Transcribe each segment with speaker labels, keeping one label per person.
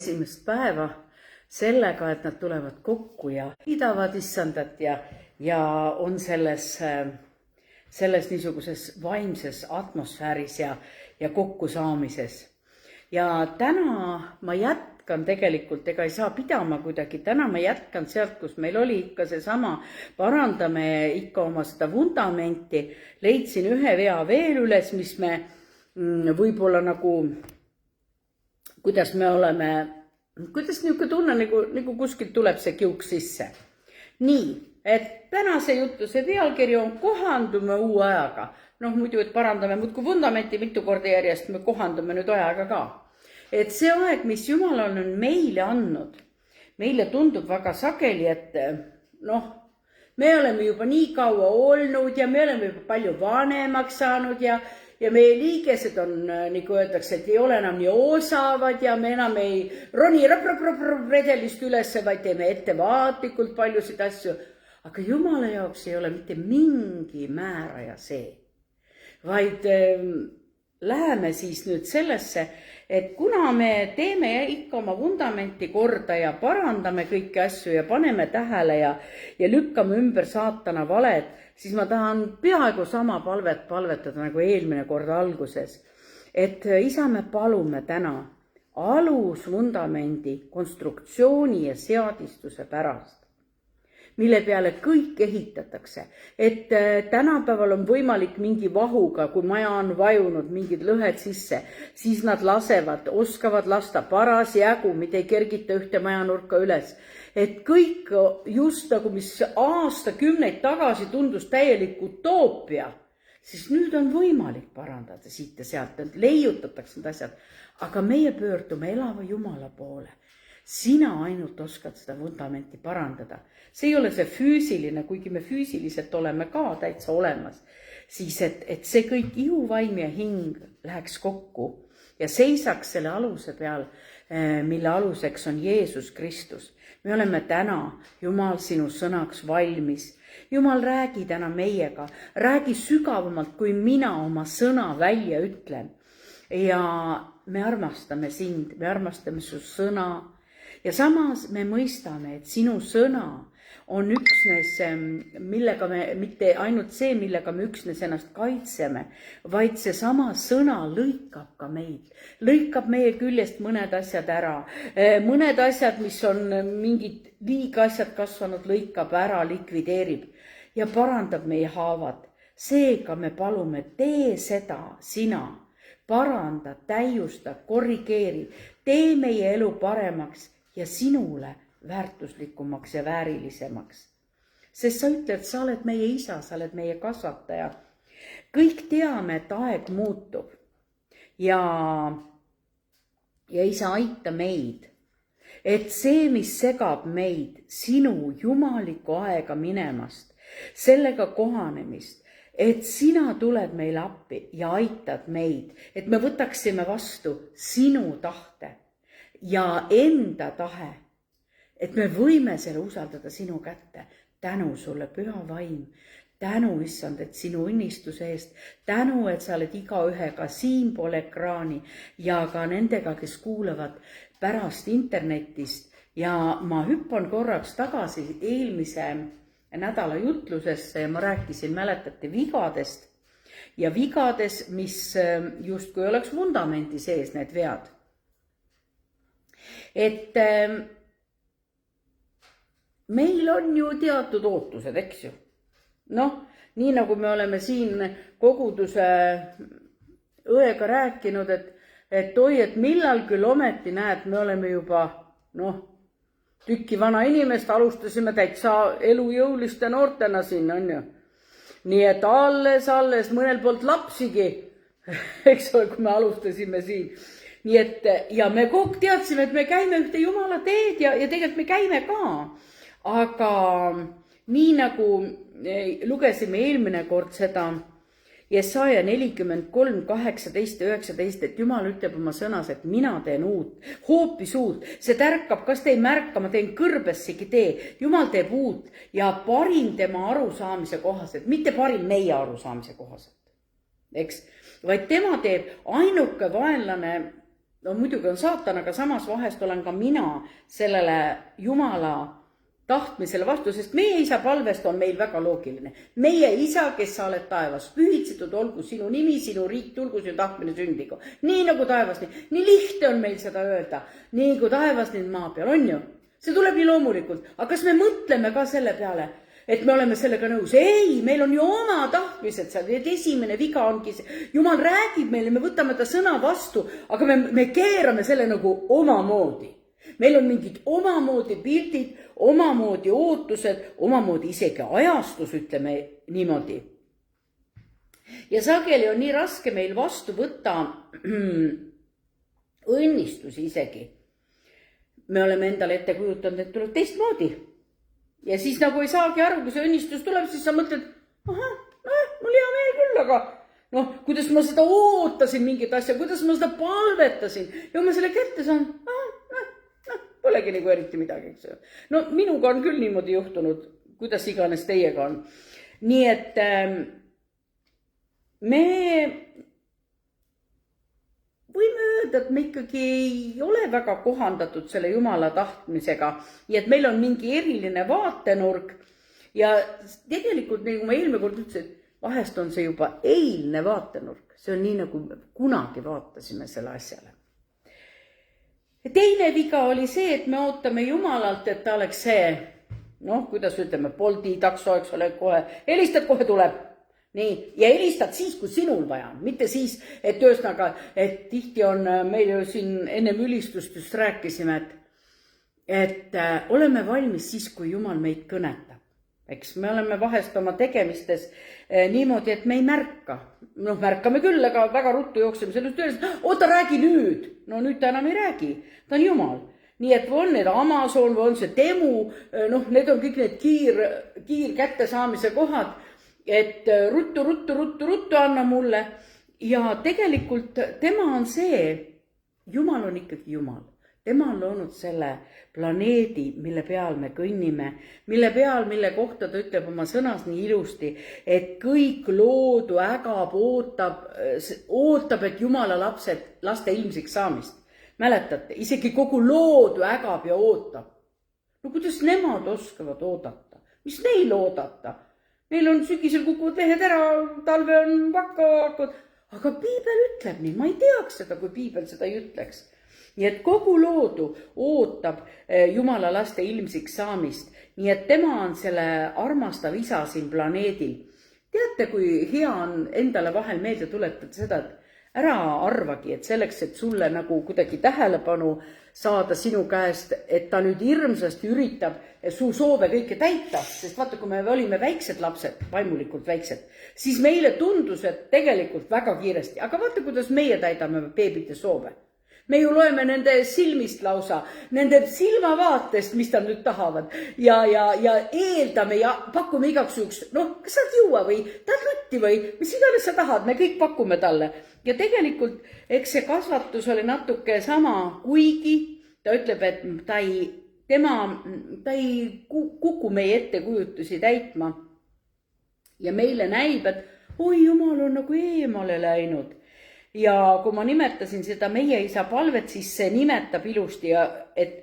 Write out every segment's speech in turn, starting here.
Speaker 1: esimest päeva sellega, et nad tulevad kokku ja kiidavad issandat ja on selles niisuguses vaimses atmosfääris ja kokkusaamises. Ja täna ma jätkan tegelikult, ega ei saa pidama kuidagi, täna ma jätkan sealt, kus meil oli ikka seesama, parandame ikka oma seda vundamenti, leidsin ühe vea veel üles, mis me võib-olla nagu, kuidas me oleme, kuidas niisugune tunne, nagu kuskilt tuleb see kiuk sisse. Nii, et tänase jutluse pealkiri on kohandume uue ajaga. Muidu, et parandame muudkui vundamenti mitu korda järjest, me kohandume nüüd ajaga ka. Et see aeg, mis Jumal on meile andnud, meile tundub väga sageli, et me oleme juba nii kaua olnud ja me oleme juba palju vanemaks saanud ja meie liigesed on, nagu öeldakse, et ei ole enam nii osavad ja me enam ei roni redelist ülesse, vaid teeme ettevaatlikult paljusid asju. Aga Jumala jaoks ei ole mitte mingi määraja see. Vaid läheme siis nüüd sellesse, et kuna me teeme ikka oma vundamenti korda ja parandame kõiki asju ja paneme tähele ja lükkame ümber saatana valed, siis ma tahan peaaegu sama palvet palvetada nagu eelmine kord alguses. Et isa, me palume täna alusvundamendi konstruktsiooni ja seadistuse pärast, mille peale kõik ehitatakse. Et tänapäeval on võimalik mingi vahuga, kui maja on vajunud mingid lõhed sisse, siis nad oskavad lasta parasjagu, mitte ei kergita ühte majanurka üles. Et kõik just nagu, mis aastakümneid tagasi tundus täielik utoopia, siis nüüd on võimalik parandada siit ja sealt, et leiutatakse need asjad. Aga meie pöördume elava Jumala poole. Sina ainult oskad seda vundamenti parandada. See ei ole see füüsiline, kuigi me füüsiliselt oleme ka täitsa olemas. Siis, et see kõik ihu, vaim ja hing läheks kokku ja seisaks selle aluse peal, mille aluseks on Jeesus Kristus. Me oleme täna, Jumal, sinu sõnaks valmis. Jumal, räägi täna meiega. Räägi sügavamalt, kui mina oma sõna välja ütlen. Ja me armastame sind, me armastame su sõna. Ja samas me mõistame, et sinu sõna on üksnes, millega me, mitte ainult see, millega me üksnes ennast kaitseme, vaid see sama sõna lõikab ka meid. Lõikab meie küljest mõned asjad ära. Mõned asjad, mis on mingid liigasjad kasvanud, lõikab ära, likvideerib ja parandab meie haavad. Seega me palume, tee seda sina. Paranda, täiusta, korrigeeri, tee meie elu paremaks ja sinule väärtuslikumaks ja väärilisemaks. Sest sa ütled, sa oled meie isa, sa oled meie kasvataja. Kõik teame, et aeg muutub. Ja isa, aita meid. Et see, mis segab meid sinu jumaliku aega minemast, sellega kohanemist, et sina tuled meil appi ja aitad meid, et me võtaksime vastu sinu tahte ja enda tahe, et me võime selle usaldada sinu kätte. Tänu sulle, püha vaim. Tänu, issand, et sinu õnnistuse eest. Tänu, et sa oled igaühega siinpool ekraani ja ka nendega, kes kuulavad pärast internetist. Ja ma hüppan korraks tagasi eelmise nädala jutlusesse ja ma rääkisin, mäletate, vigadest. Ja vigades, mis justkui oleks vundamendi sees need vead. Et meil on ju teatud ootused, eks ju. Nii nagu me oleme siin koguduse õega rääkinud, et oi, et millal küll ometi näed, me oleme juba, tükki vana inimest, alustasime täitsa elujõuliste noortena siin, on ju. Nii et alles mõnel poolt lapsigi, eks ole, kui me alustasime siin. Nii et, ja me kogu teadsime, et me käime ühte Jumala teed ja tegelikult me käime ka. Aga nii nagu lugesime eelmine kord seda Jesaja 43, 18 ja 19, et Jumal ütleb oma sõnas, et mina teen uut, hoopis uut. See tärkab, kas te ei märka, ma teen kõrbessigi tee. Jumal teeb uut ja parim tema arusaamise kohaselt, mitte parim meie arusaamise kohaselt. Eks? Vaid tema teeb ainuke vaenlane no muidugi on saatan, aga samas vahest olen ka mina sellele Jumala tahtmisele vastu, sest meie isa palvest on meil väga loogiline. Meie isa, kes sa oled taevas, pühitsetud olgu sinu nimi, sinu riik, tulgu sinu tahtmine sündigu. Nii nagu taevas, nii lihtne on meil seda öelda. Nii nagu taevas, nii maa peal, on ju? See tuleb nii loomulikult. Aga kas me mõtleme ka selle peale, et me oleme sellega nõus? Ei, meil on ju oma tahtmised seal. Et esimene viga ongi see. Jumal räägib meile, me võtame ta sõna vastu, aga me keerame selle nagu omamoodi. Meil on mingid omamoodi pildid, omamoodi ootused, omamoodi isegi ajastus, ütleme niimoodi. Ja sageli on nii raske meil vastu võtta õnnistusi isegi. Me oleme endale ette kujutanud, et tuleb teistmoodi. Ja siis nagu ei saagi aru, kui see õnnistus tuleb, siis sa mõtled, mul hea meel küll, aga kuidas ma seda ootasin mingit asja, kuidas ma seda palvetasin ja ma selle kätte saan, polegi nagu eriti midagi. No minuga on küll niimoodi juhtunud, kuidas iganes teiega on. Nii et me võime öelda, et me ikkagi ei ole väga kohandatud selle Jumala tahtmisega ja et meil on mingi eriline vaatenurk ja tegelikult, nagu ma eelmine kord ütlesin, vahest on see juba eilne vaatenurk. See on nii, nagu kunagi vaatasime selle asjale. Teine viga oli see, et me ootame Jumalalt, et ta oleks see, kuidas ütleme, Bolti takso, eks ole, kohe, helistad, kohe tuleb. Nii, ja helistad siis, kui sinul vaja on, mitte siis, et ühesõnaga, et tihti on, meil ju siin ennem ülistust just rääkisime, et oleme valmis siis, kui Jumal meid kõnetab. Eks me oleme vahest oma tegemistes niimoodi, et me ei märka. Märkame küll, aga väga ruttu jookseme sellest üles. Oota, räägi nüüd. No nüüd ta enam ei räägi. Ta on Jumal. Nii et on need Amazon või on see Temu, need on kõik need kiir kättesaamise kohad, et ruttu anna mulle. Ja tegelikult tema on see, Jumal on ikkagi Jumal. Tema on loonud selle planeedi, mille peal me kõnnime, mille kohta ta ütleb oma sõnas nii ilusti, et kõik loodu ägab, ootab, et Jumala laste ilmsiks saamist. Mäletate, isegi kogu loodu ägab ja ootab. No kuidas nemad oskavad oodata? Mis neil oodata? Neil on sügisel kukuvad lehed ära, talve on vakka, aga piibel ütleb nii, ma ei teaks seda, kui piibel seda ei ütleks. Nii et kogu loodu ootab Jumala laste ilmsiks saamist. Nii et tema on selle armastav isa siin planeedil. Teate, kui hea on endale vahel meelde tuletada seda, et ära arvagi, et selleks, et sulle nagu kuidagi tähelepanu saada sinu käest, et ta nüüd hirmsasti üritab su soove kõike täita, sest vaata, kui me olime väiksed lapsed, vaimulikult väiksed, siis meile tundus, et tegelikult väga kiiresti, aga vaata, kuidas meie täidame beebite soove. Me ju loeme nende silmist lausa, nende silmavaatest, mis ta nüüd tahavad ja eeldame ja pakume igaks juhuks, kas saad juua või tahad rutti või mis iganes sa tahad, me kõik pakume talle. Ja tegelikult, eks see kasvatus oli natuke sama, kuigi ta ütleb, et ta ei kuku meie ettekujutusi täitma. Ja meile näib, et oi, Jumal on nagu eemale läinud. Ja kui ma nimetasin seda meie isa palvet, siis see nimetab ilusti, et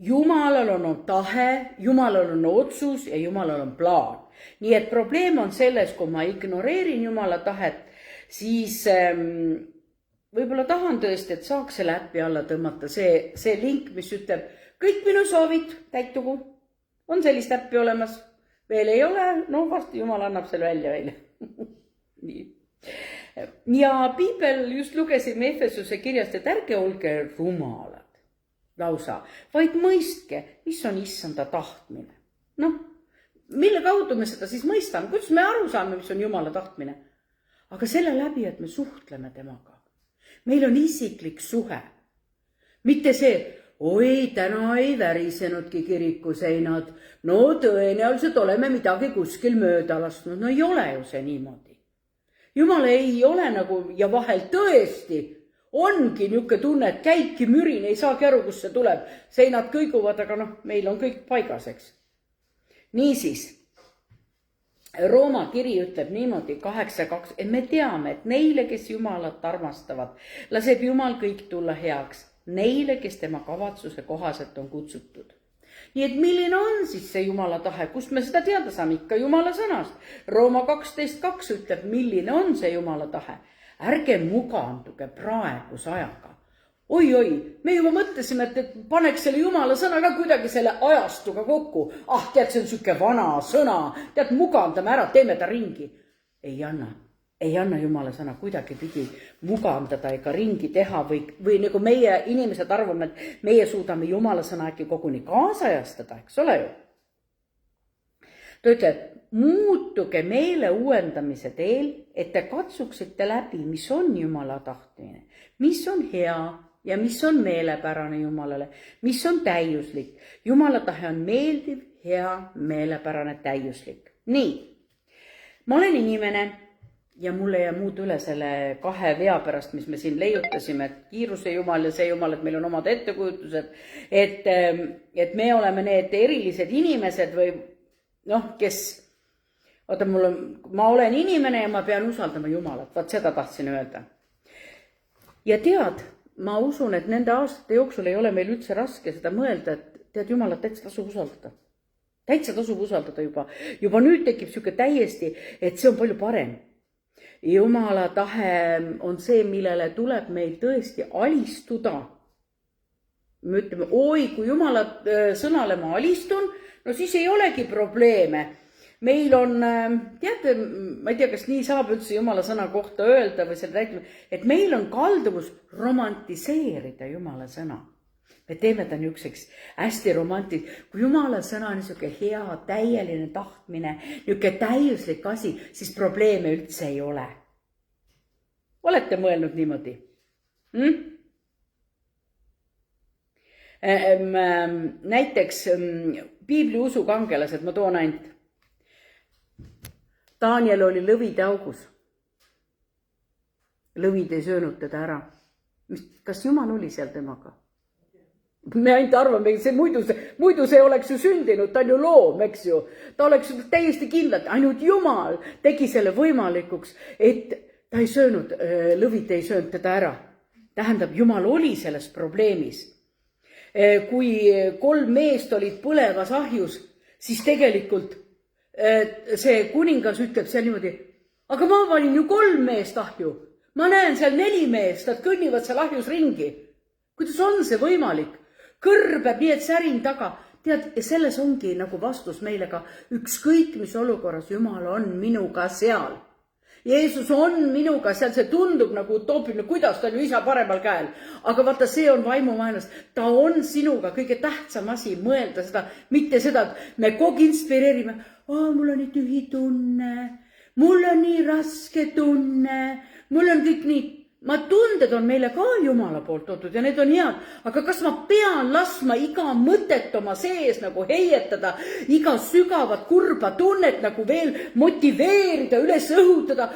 Speaker 1: Jumalal on tahe, Jumalal on otsus ja Jumalal on plaan. Nii et probleem on selles, kui ma ignoreerin Jumala tahet, siis võib-olla tahan tõesti, et saaks selle äppi alla tõmmata see link, mis ütleb, kõik minu soovid täitugu. On sellist äppi olemas? Veel ei ole? Varsti Jumal annab selle välja meile. Nii. Ja piibel just lugesime Efesuse kirjast, et ärge olge rumalad lausa, vaid mõistke, mis on issanda tahtmine. Mille kaudu me seda siis mõistame? Kuidas me aru saame, mis on Jumala tahtmine? Aga selle läbi, et me suhtleme temaga. Meil on isiklik suhe. Mitte see, oi, täna ei värisenudki kirikuseinad. Tõenäoliselt oleme midagi kuskil mööda lasknud. Ei ole ju see niimoodi. Jumal ei ole nagu, ja vahel tõesti ongi niuke tunne, et käibki mürin, ei saagi aru, kus see tuleb. Seinad kõiguvad, aga meil on kõik paigaseks. Niisiis, Rooma kiri ütleb niimoodi 8.2, et me teame, et neile, kes Jumalat armastavad, laseb Jumal kõik tulla heaks, neile, kes tema kavatsuse kohaselt on kutsutud. Nii et milline on siis see Jumala tahe, kust me seda teada saame? Ikka Jumala sõnast. Rooma 12.2 ütleb, milline on see Jumala tahe. Ärge muganduge praeguse ajaga. Oi, me juba mõtlesime, et paneks selle Jumala sõna ka kuidagi selle ajastuga kokku. Tead, see on siuke vana sõna. Tead, mugandame ära, teeme ta ringi. Ei anna Jumala sõna kuidagi pidi mugandada ega ringi teha või nagu meie inimesed arvame, et meie suudame Jumala sõna äkki koguni kaasajastada, eks ole ju. Ta ütleb, muutuge meele uuendamise teel, et te katsuksite läbi, mis on Jumala tahtmine, mis on hea ja mis on meelepärane Jumalale, mis on täiuslik. Jumala tahe on meeldiv, hea, meelepärane, täiuslik. Nii, ma olen inimene ja mulle ei muud üle selle 2 vea pärast, mis me siin leiutasime, et kiiruse Jumal ja see Jumal, et meil on omad ettekujutused, et me oleme need erilised inimesed või kes, ma olen inimene ja ma pean usaldama Jumalat, vaat seda tahtsin öelda. Ja tead, ma usun, et nende aastate jooksul ei ole meil üldse raske seda mõelda, et tead, Jumalat täitsa tasub usaldada. Täitsa tasub usaldada juba. Juba nüüd tekib siuke täiesti, et see on palju parem. Jumala tahe on see, millele tuleb meil tõesti alistuda. Me ütleme, kui Jumala sõnale ma alistun, no siis ei olegi probleeme. Meil on, teate, ma ei tea, kas nii saab üldse Jumala sõna kohta öelda või selle rääkima, et meil on kalduvus romantiseerida Jumala sõna. Me teeme ta niisuguseks hästi kui Jumala sõna on niisugune hea, täieline tahtmine, niisugune täiuslik asi, siis probleeme üldse ei ole. Olete mõelnud niimoodi? Näiteks piibli usukangelased, ma toon ainult. Daniel oli lõvide augus. Lõvid ei söönud teda ära. Kas Jumal oli seal temaga? Me ainult arvame, muidu see oleks ju sündinud, ta on ju loom, eks ju. Ta oleks täiesti kindlalt, ainult Jumal tegi selle võimalikuks, et ta ei söönud, lõvid ei söönud teda ära. Tähendab, Jumal oli selles probleemis. Kui 3 meest olid põlevas ahjus, siis tegelikult see kuningas ütleb seal niimoodi, aga ma panin ju 3 meest ahju. Ma näen seal 4 meest, nad kõnnivad seal ahjus ringi. Kuidas on see võimalik? Kõrbeb nii, et särin taga. Tead, selles ongi nagu vastus meile ka ükskõik, mis olukorras Jumal on minuga seal. Jeesus on minuga seal, see tundub nagu utoopiline, kuidas ta on ju isa paremal käel. Aga vaata, see on vaimumaailmast. Ta on sinuga kõige tähtsam asi mõelda seda, mitte seda, et me kogu inspireerime. Mul on nii tühi tunne, mul on nii raske tunne, mul on kõik nii. Tunded on meile ka Jumala poolt toodud ja need on head, aga kas ma pean laskma iga mõtet oma sees nagu heietada, iga sügavat kurba tunnet nagu veel motiveerida, üles õhutada,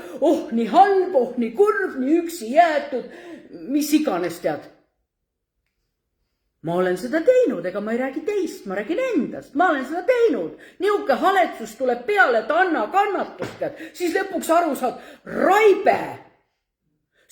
Speaker 1: nii halb, nii kurb, nii üksi jäetud, mis iganes tead. Ma olen seda teinud, ega ma ei räägi teist, ma räägin endast, ma olen seda teinud. Niuke haletsus tuleb peale, et anna kannatust, tead. Siis lõpuks aru saad, raibe.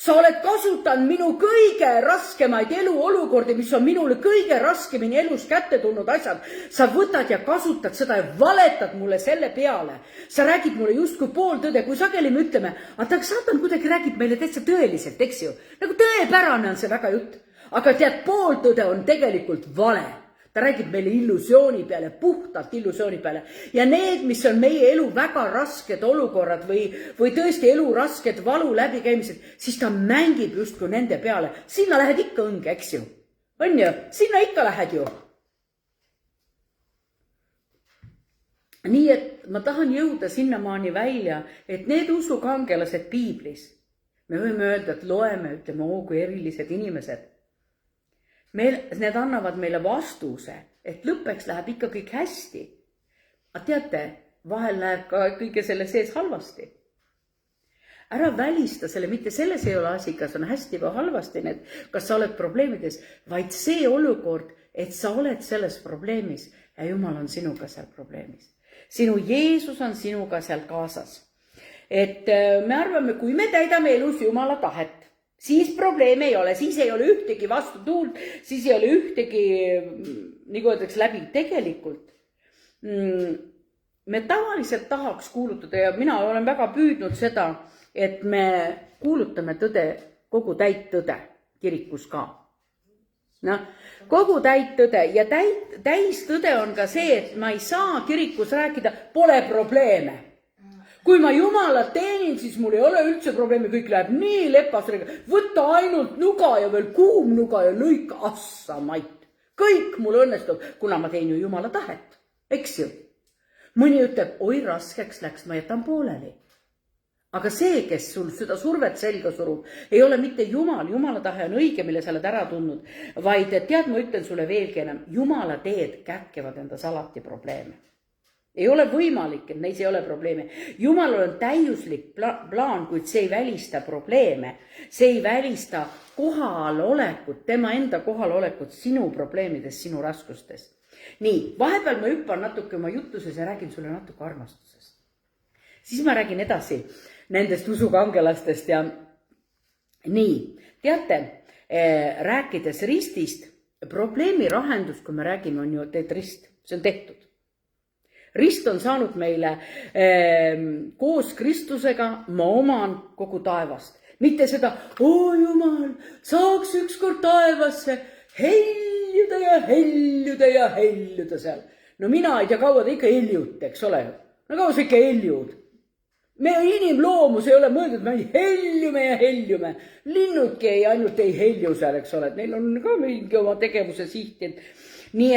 Speaker 1: Sa oled kasutanud minu kõige raskemaid eluolukordi, mis on minule kõige raskemini elus kätte tulnud asjad. Sa võtad ja kasutad seda ja valetad mulle selle peale. Sa räägid mulle justkui pooltõde, kui sageli me ütleme, aga saatan kuidagi räägib meile täitsa tõeliselt, eks ju. Nagu tõepärane on see väga jutt. Aga tead, pooltõde on tegelikult vale. Ta räägib meile illusiooni peale, puhtalt illusiooni peale. Ja need, mis on meie elu väga rasked olukorrad või tõesti elu rasked valu läbikäimised, siis ta mängib justkui nende peale. Sinna lähed ikka õnge, eks ju? On ju? Sinna ikka lähed ju. Nii et ma tahan jõuda sinnamaani välja, et need usukangelased piiblis, me võime öelda, et loeme, ütleme, kui erilised inimesed. Need annavad meile vastuse, et lõppeks läheb ikka kõik hästi. Aga teate, vahel läheb ka kõige selle sees halvasti. Ära välista selle, mitte selles ei ole asi, kas on hästi või halvasti, kas sa oled probleemides, vaid see olukord, et sa oled selles probleemis ja Jumal on sinuga seal probleemis. sinu Jeesus on sinuga seal kaasas. Et me arvame, kui me täidame elus Jumala tahet, siis probleeme ei ole, siis ei ole ühtegi vastutuult, siis ei ole ühtegi, nagu öeldakse, läbi tegelikult. Me tavaliselt tahaks kuulutada ja mina olen väga püüdnud seda, et me kuulutame tõde, kogu täit tõde kirikus ka. Noh, kogu täit tõde ja täis tõde on ka see, et ma ei saa kirikus rääkida, pole probleeme. Kui ma Jumalat teenin, siis mul ei ole üldse probleemi, kõik läheb nii lepasega. Võtta ainult nuga ja veel kuum nuga ja lõika assa mait. Kõik mul õnnestub, kuna ma teen ju Jumala tahet. Eks ju? Mõni ütleb, oi raskeks läks, ma jätan pooleli. Aga see, kes sul seda survet selga surub, ei ole mitte Jumal. Jumala tahe on õige, mille sa oled ära tundnud. Vaid tead, ma ütlen sulle veelgi enam, Jumala teed kätkevad endas alati probleeme. Ei ole võimalik, et neis ei ole probleeme. Jumalal on täiuslik plaan, kuid see ei välista probleeme. See ei välista kohalolekut, tema enda kohalolekut sinu probleemides, sinu raskustes. Nii, vahepeal ma hüppan natuke oma jutuses ja räägin sulle natuke armastusest. Siis ma räägin edasi nendest usukangelastest ja nii, teate, rääkides ristist, probleemi lahendus, kui me räägime, on ju teed rist, see on tehtud. Rist on saanud meile koos Kristusega, ma oman kogu taevast. Mitte seda, Jumal, saaks ükskord taevasse heljuda ja heljuda ja heljuda seal. No mina ei tea, kaua ta ikka heljud, eks ole. No kaua sa ikka heljud? Meie inimloomus ei ole mõeldud, me heljume ja heljume. Linnudki ainult ei helju seal, eks ole. Neil on ka mingi oma tegevuse siht. Nii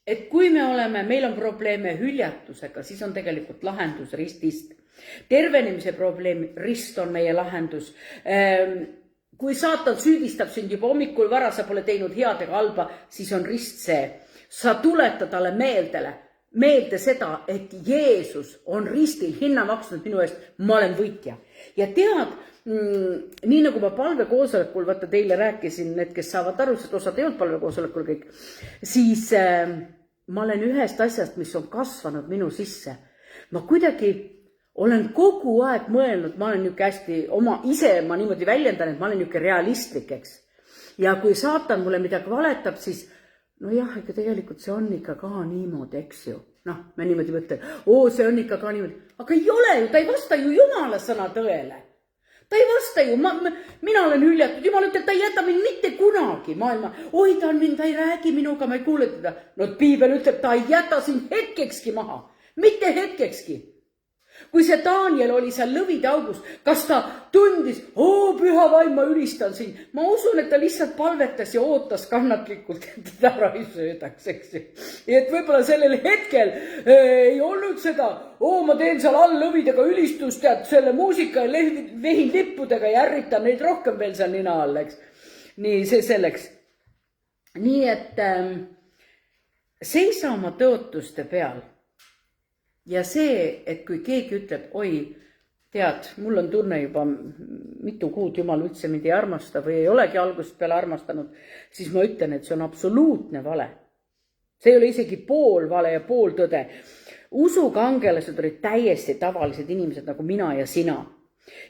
Speaker 1: et kui meil on probleeme hüljatusega, siis on tegelikult lahendus ristist. Tervenemise probleem, rist on meie lahendus. Kui saatan süüdistab sind juba hommikul vara, sa pole teinud head ega halba, siis on rist see. Sa tuletad talle meelde seda, et Jeesus on ristil hinna maksnud minu eest, ma olen võitja. Ja tead, nii nagu ma palvekoosolekul, vaata teile rääkisin, need, kes saavad aru, sest osad ei olnud palvekoosolekul kõik, siis ma olen ühest asjast, mis on kasvanud minu sisse. Ma kuidagi olen kogu aeg mõelnud, ma olen niuke hästi ma niimoodi väljendan, et ma olen niuke realistlik, eks. Ja kui saatan mulle midagi valetab, siis jah, ikka tegelikult see on ikka ka niimoodi, eks ju. Me niimoodi mõtlen, see on ikka ka niimoodi. Aga ei ole ju, ta ei vasta ju Jumala sõna tõele. Ta ei vasta ju, mina olen hüljatud, Jumal ütleb, ta ei jäta mind mitte kunagi maailma. Ta on mind, ta ei räägi minuga, ma ei kuule teda. No Piibel ütleb, ta ei jäta sind hetkekski maha, mitte hetkekski. Kui see Daniel oli seal lõvide augus, kas ta tundis, püha vaim, ma ülistan sind. Ma usun, et ta lihtsalt palvetas ja ootas kannatlikult, et ta ära ei söödaks, eks ju. Et võib-olla sellel hetkel ei olnud seda, ma teen seal all lõvidega ülistust, tead, selle muusika ja vehin lippudega ja ärritan neid rohkem veel seal nina all, eks. Nii, see selleks. Nii, et seisa oma tõotuste peal. Ja see, et kui keegi ütleb, tead, mul on tunne juba mitu kuud Jumal üldse mind ei armasta või ei olegi algusest peale armastanud, siis ma ütlen, et see on absoluutne vale. See ei ole isegi pool vale ja pool tõde. Usukangelased olid täiesti tavalised inimesed nagu mina ja sina.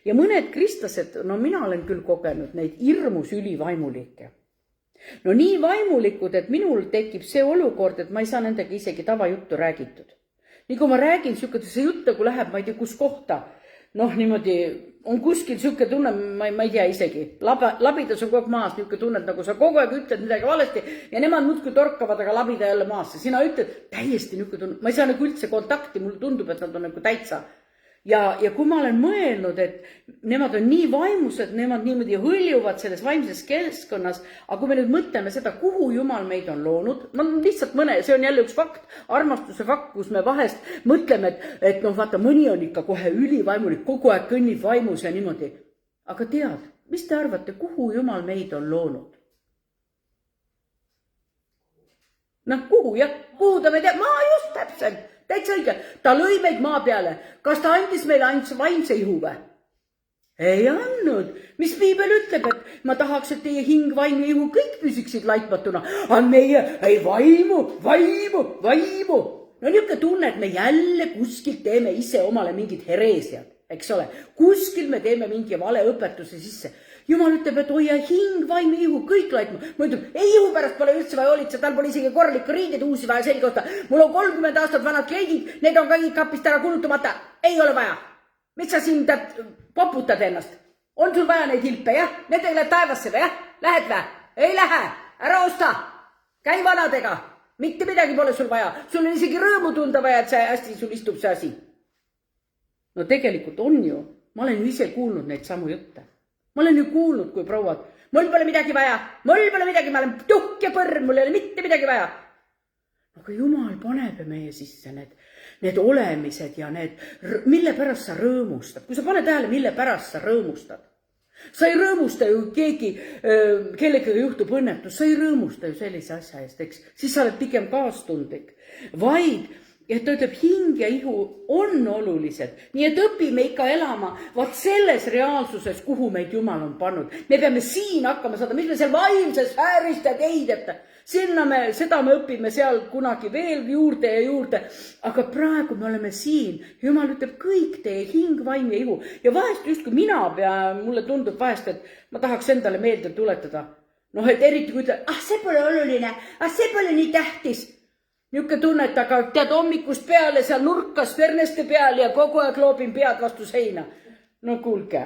Speaker 1: Ja mõned kristlased, mina olen küll kogenud neid hirmus ülivaimulikke. No nii vaimulikud, et minul tekib see olukord, et ma ei saa nendega isegi tavajuttu räägitud. Nii kui ma räägin see jutt, kui läheb, ma ei tea, kus kohta, niimoodi on kuskil siuke tunne, ma ei tea isegi, labidas on kogu aeg maas, niuke tunned, nagu sa kogu aeg ütled midagi valesti ja nemad muudkui torkavad, aga labida jälle maasse. Sina ütled täiesti niuke tunne, ma ei saa nagu üldse kontakti, mulle tundub, et nad on nagu täitsa. Ja kui ma olen mõelnud, et nemad on nii vaimused, nemad niimoodi hõljuvad selles vaimses keskkonnas, aga kui me nüüd mõtleme seda, kuhu Jumal meid on loonud, lihtsalt see on jälle üks fakt, armastuse fakt, kus me vahest mõtleme, et vaata, mõni on ikka kohe ülivaimulik, kogu aeg kõnnib vaimus ja niimoodi. Aga tead, mis te arvate, kuhu Jumal meid on loonud? Kuhu ta me teab? Just täpselt. Täitsa õige, ta lõi meid maa peale. Kas ta andis meile ainult vaimse ihu või? Ei andnud. Mis Piibel ütleb, et ma tahaks, et teie hing, vaim ja ihu kõik püsiksid laitmatuna. Aga meie, ei vaimu. no niisugune tunne, et me jälle kuskilt teeme ise omale mingid hereesiad, eks ole. Kuskil me teeme mingi valeõpetuse sisse. Jumal ütleb, et hoia hing, vaim, ihu, kõik laitma. Ma ütleb, ei ihu pärast pole üldse vaja olitseda, tal pole isegi korralik riided uusi vaja selge osta. Mul on 30 aastat vanad kleidid, need on kõik kapist ära kulutamata. Ei ole vaja. Miks sa siin poputad ennast? On sul vaja neid hilpe, jah? Nendega lähed taevasse või, jah? Lähed või? Ei lähe. Ära osta. Käi vanadega. Mitte midagi pole sul vaja. Sul on isegi rõõmu tunda vaja, et see hästi sul istub see asi. No tegelikult on ju. Ma olen ju ise kuulnud neid samu jutte. Ma olen ju kuulnud, kui prouad, mul pole midagi vaja, ma olen tuhk ja põrn, mul ei ole mitte midagi vaja. Aga Jumal paneb meie sisse need olemised ja need, mille pärast sa rõõmustad. Kui sa pane tähele, mille pärast sa rõõmustad. Sa ei rõõmusta ju kellegagi juhtub õnnetus, sa ei rõõmusta ju sellise asja eest, eks. Siis sa oled pigem kaastundlik, vaid ja ta ütleb, hing ja ihu on olulised. Nii et õpime ikka elama vaat selles reaalsuses, kuhu meid Jumal on pannud. Me peame siin hakkama saada, mis me seal vaimses hääristad heideta. Seda me õpime seal kunagi veel juurde ja juurde. Aga praegu me oleme siin. Jumal ütleb, kõik teie hing, vaim ja ihu. Ja vahest just kui mulle tundub vahest, et ma tahaks endale meelde tuletada. Noh, et eriti kui ütleb, see pole oluline, see pole nii tähtis. Niuke tunnet, aga tead hommikust peale seal nurkas verneste peal ja kogu aeg loobin pead vastu seina. No kuulge.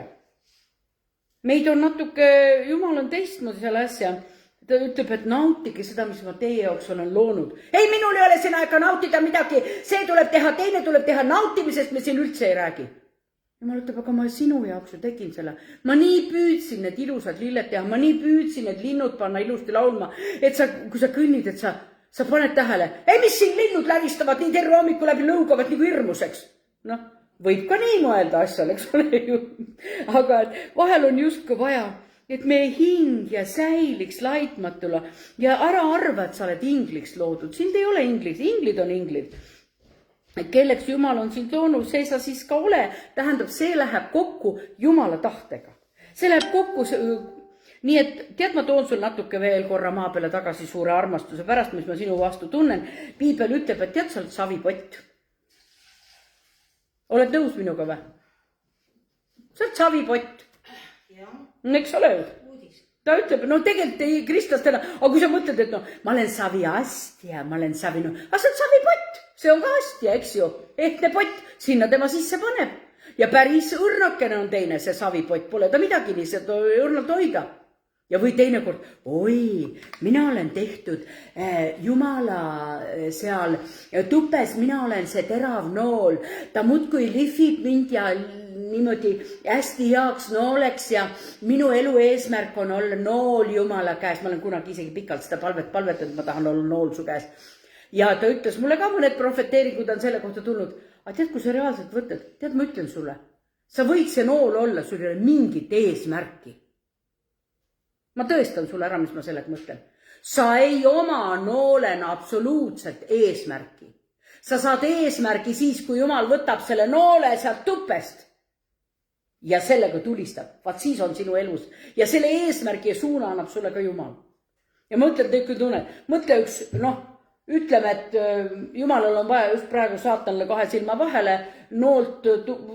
Speaker 1: Meid on natuke, Jumal on teistmoodi selle asja. Ta ütleb, et nautige seda, mis ma teie jaoks olen loonud. Ei, minul ei ole siin aega nautida midagi. See tuleb teha, teine tuleb teha nautimisest, me siin üldse ei räägi. Jumal ütleb, aga ma sinu jaoks ju tegin selle. Ma nii püüdsin need ilusad lilled teha. Ma nii püüdsin need linnud panna ilusti laulma. Et kui sa kõnnid, et sa paned tähele, ei mis siin linnud lävistavad nii terve hommiku läbi lõugavad nagu hirmuseks. Noh, võib ka nii mõelda asjal, eks ole ju. Aga vahel on justkui vaja, et meie hing ja säiliks laitmatula ja ära arva, et sa oled ingliks loodud. Sind ei ole ingliks, inglid on inglid. Kelleks Jumal on sind loonud, see sa siis ka ole. Tähendab, see läheb kokku Jumala tahtega. See läheb kokku nii et tead, ma toon sul natuke veel korra maa peale tagasi suure armastuse pärast, mis ma sinu vastu tunnen. Piibel ütleb, et tead, sa oled savipott. Oled nõus minuga või? Sa oled savipott. Eks ole ju? Ta ütleb, no tegelikult ei kristlastena, aga kui sa mõtled, et ma olen saviastja, ma olen savinu. Aga sa oled savipott, see on ka astja, eks ju. Ehtne pott, sinna tema sisse paneb. Ja päris õrnakene on teine, see savipott, pole ta midagi nii, see õrnalt hoida. Ja või teine kord, mina olen tehtud Jumala seal tupes, mina olen see terav nool. Ta muudkui lihvib mind ja niimoodi hästi heaks nooleks ja minu elu eesmärk on olla nool Jumala käes. Ma olen kunagi isegi pikalt seda palvetanud, ma tahan olla nool su käes. Ja ta ütles, mulle ka mõned profeteeringud on selle kohta tulnud. Aga tead, kui sa reaalselt võtad, tead, ma ütlen sulle, sa võid see nool olla, sul ei ole mingit eesmärki. Ma tõestan sulle ära, mis ma sellega mõtlen. Sa ei oma noolena absoluutselt eesmärki. Sa saad eesmärgi siis, kui Jumal võtab selle noole sealt tupest ja sellega tulistab. Vaat siis on sinu elus. Ja selle eesmärgi ja suuna annab sulle ka Jumal. Ja mõtled kõik tunne. Mõtle üks, ütleme, et Jumalal on vaja just praegu saatanale 2 silma vahele, noolt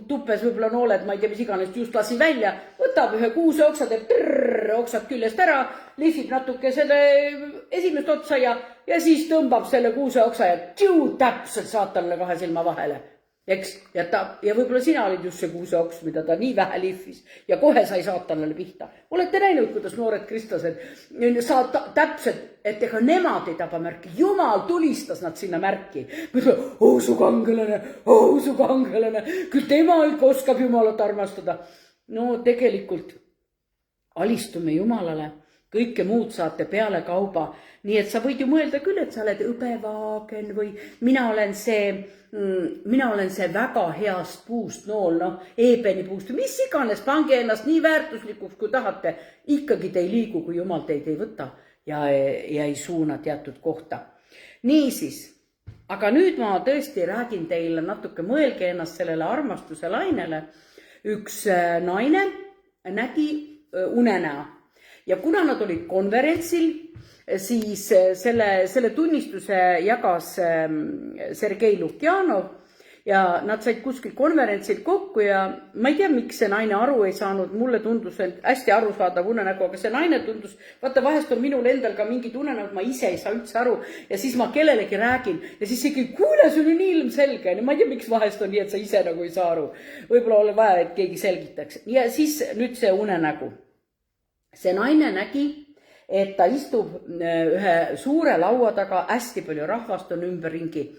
Speaker 1: tuppes võib-olla nooled, ma ei tea, mis iganes, just lasin välja, võtab ühe kuuse oksa, teeb oksad küljest ära, lihvib natuke selle esimest otsa ja siis tõmbab selle kuuse oksa ja täpselt saatanale 2 silma vahele. Eks? Ja võib-olla sina olid just see kuuse oks, mida ta nii vähe lihvis ja kohe sai saatanale pihta. Olete näinud, kuidas noored kristlased saad täpselt, et ega nemad ei taba märki. Jumal tulistas nad sinna märki. Su kangelane, küll tema ikka oskab Jumalat armastada. No tegelikult alistume Jumalale. Kõike muud saate peale kauba. Nii et sa võid ju mõelda küll, et sa oled õbevaagen või mina olen see väga heast puust nool, eebeni puust või mis iganes, pange ennast nii väärtuslikuks, kui tahate. Ikkagi te ei liigu, kui Jumal teid ei võta ja ei suuna teatud kohta. Niisiis, aga nüüd ma tõesti räägin teile natuke, mõelge ennast sellele armastuse lainele. Üks naine nägi unenäo. Ja kuna nad olid konverentsil, siis selle tunnistuse jagas Sergei Lukjanov ja nad said kuskil konverentsil kokku ja ma ei tea, miks see naine aru ei saanud, mulle tundus hästi arusaadav unenägu, aga see naine tundus, vaata vahest on minul endal ka mingi unenägu, ma ise ei saa üldse aru ja siis ma kellelegi räägin ja siis see kuule, see oli nii ilmselge, ma ei tea, miks vahest on nii, et sa ise nagu ei saa aru. Võib-olla ole vaja, et keegi selgitaks. Ja siis nüüd see unenägu. See naine nägi, et ta istub ühe suure laua taga, hästi palju rahvast on ümberringi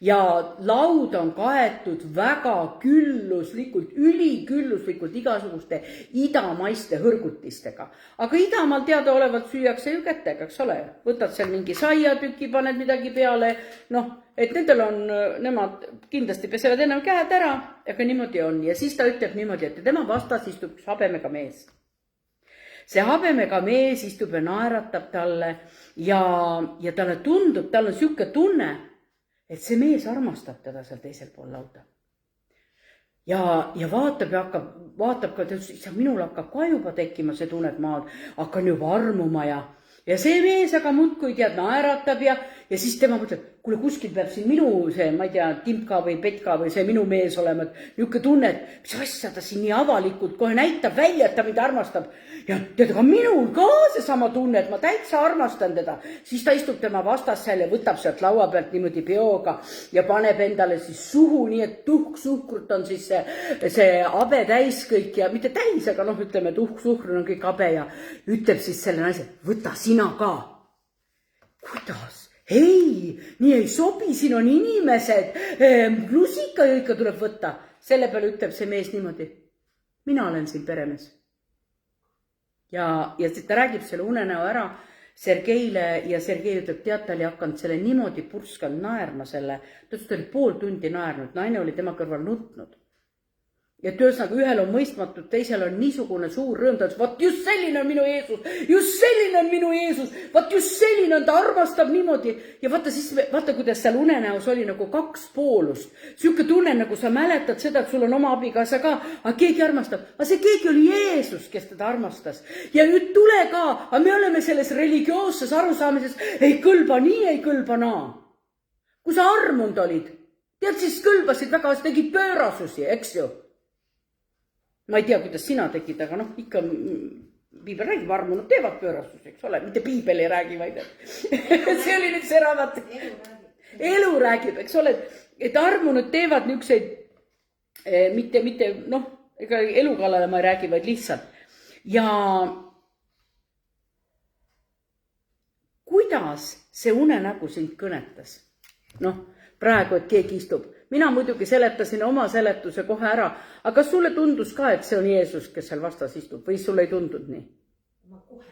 Speaker 1: ja laud on kaetud väga külluslikult, ülikülluslikult igasuguste idamaiste hõrgutistega. Aga idamaal teadaolevalt süüakse ju kätega, eks ole. Võtad seal mingi saiatüki, paned midagi peale, et nendel on, nemad kindlasti pesevad enam käed ära, aga niimoodi on. Ja siis ta ütleb niimoodi, et tema vastas istub üks habemega mees. See habemega mees istub ja naeratab talle ja talle tundub, tal on siuke tunne, et see mees armastab teda seal teisel pool lauda. Ja vaatab ja vaatab ka, et minul hakkab ka juba tekkima see tunne, et ma hakkan juba armuma ja see mees aga muudkui naeratab ja siis tema mõtleb, kuule kuskil peab siin minu see, ma ei tea, Timka või Petka või see minu mees olema, et niisugune tunne, et mis asja ta siin nii avalikult kohe näitab välja, et ta mind armastab. Ja tead, aga minul ka seesama tunne, et ma täitsa armastan teda. Siis ta istub tema vastas seal ja võtab sealt laua pealt niimoodi peoga ja paneb endale siis suhu, nii et tuhksuhkrut on siis see habe täis kõik ja mitte täis, aga ütleme, tuhksuhkrut on kõik habe ja ütleb siis selle naise, võta sina ka. Kuidas? Ei, nii ei sobi, siin on inimesed, lusika ju ikka tuleb võtta. Selle peale ütleb see mees niimoodi, mina olen siin peremees. Ja ta räägib selle unenäo ära Sergeile ja Sergei ütleb, tead, ta oli hakanud selle niimoodi purskanud naerma selle. Ta ütles, ta oli pool tundi naernud, naine oli tema kõrval nutnud. Ja töösnaga ühel on mõistmatud, teisel on niisugune suur rõõm, ta ütles, vaat just selline on minu Jeesus, just selline on minu Jeesus, vaat just selline on, ta armastab niimoodi. Ja vaata, kuidas seal unenäos oli nagu kaks poolust. Siuke tunne, nagu sa mäletad seda, et sul on oma abikaasa ka, aga keegi armastab. Aga see keegi oli Jeesus, kes teda armastas. Ja nüüd tule ka, aga me oleme selles religioosses arusaamises, ei kõlba nii, ei kõlba naa. Kui sa armunud olid, tead, siis kõlbasid väga, tegid pöörasusi, eks ju. Ma ei tea, kuidas sina tegid, aga ikka piibel räägib, armunud teevad pöörastus, eks ole, mitte piibel ei räägi, vaid see oli nüüd see raamat. Elu räägib, eks ole, et armunud teevad niukseid, mitte, ega elu kallale ma ei räägi, vaid lihtsalt. Ja kuidas see unenägu sind kõnetas? Praegu, et keegi istub. Mina muidugi seletasin oma seletuse kohe ära, aga kas sulle tundus ka, et see on Jeesus, kes seal vastas istub või sulle ei tundnud nii?
Speaker 2: Ma kohe.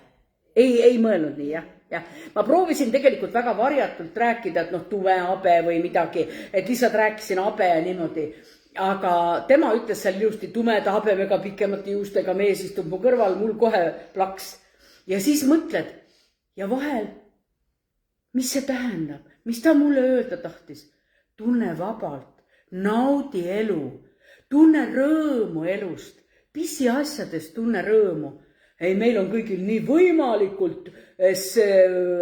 Speaker 1: Ei mõelnud nii, jah. Ma proovisin tegelikult väga varjatult rääkida, et tume habe või midagi, et lihtsalt rääkisin habe ja niimoodi. Aga tema ütles seal ilusti tumeda habemega pikemate juustega mees istub mu kõrval, mul kohe plaks. Ja siis mõtled ja vahel, mis see tähendab, mis ta mulle öelda tahtis? Tunne vabalt, naudi elu, tunne rõõmu elust, pisi asjadest tunne rõõmu. Ei, meil on kõigil nii võimalikult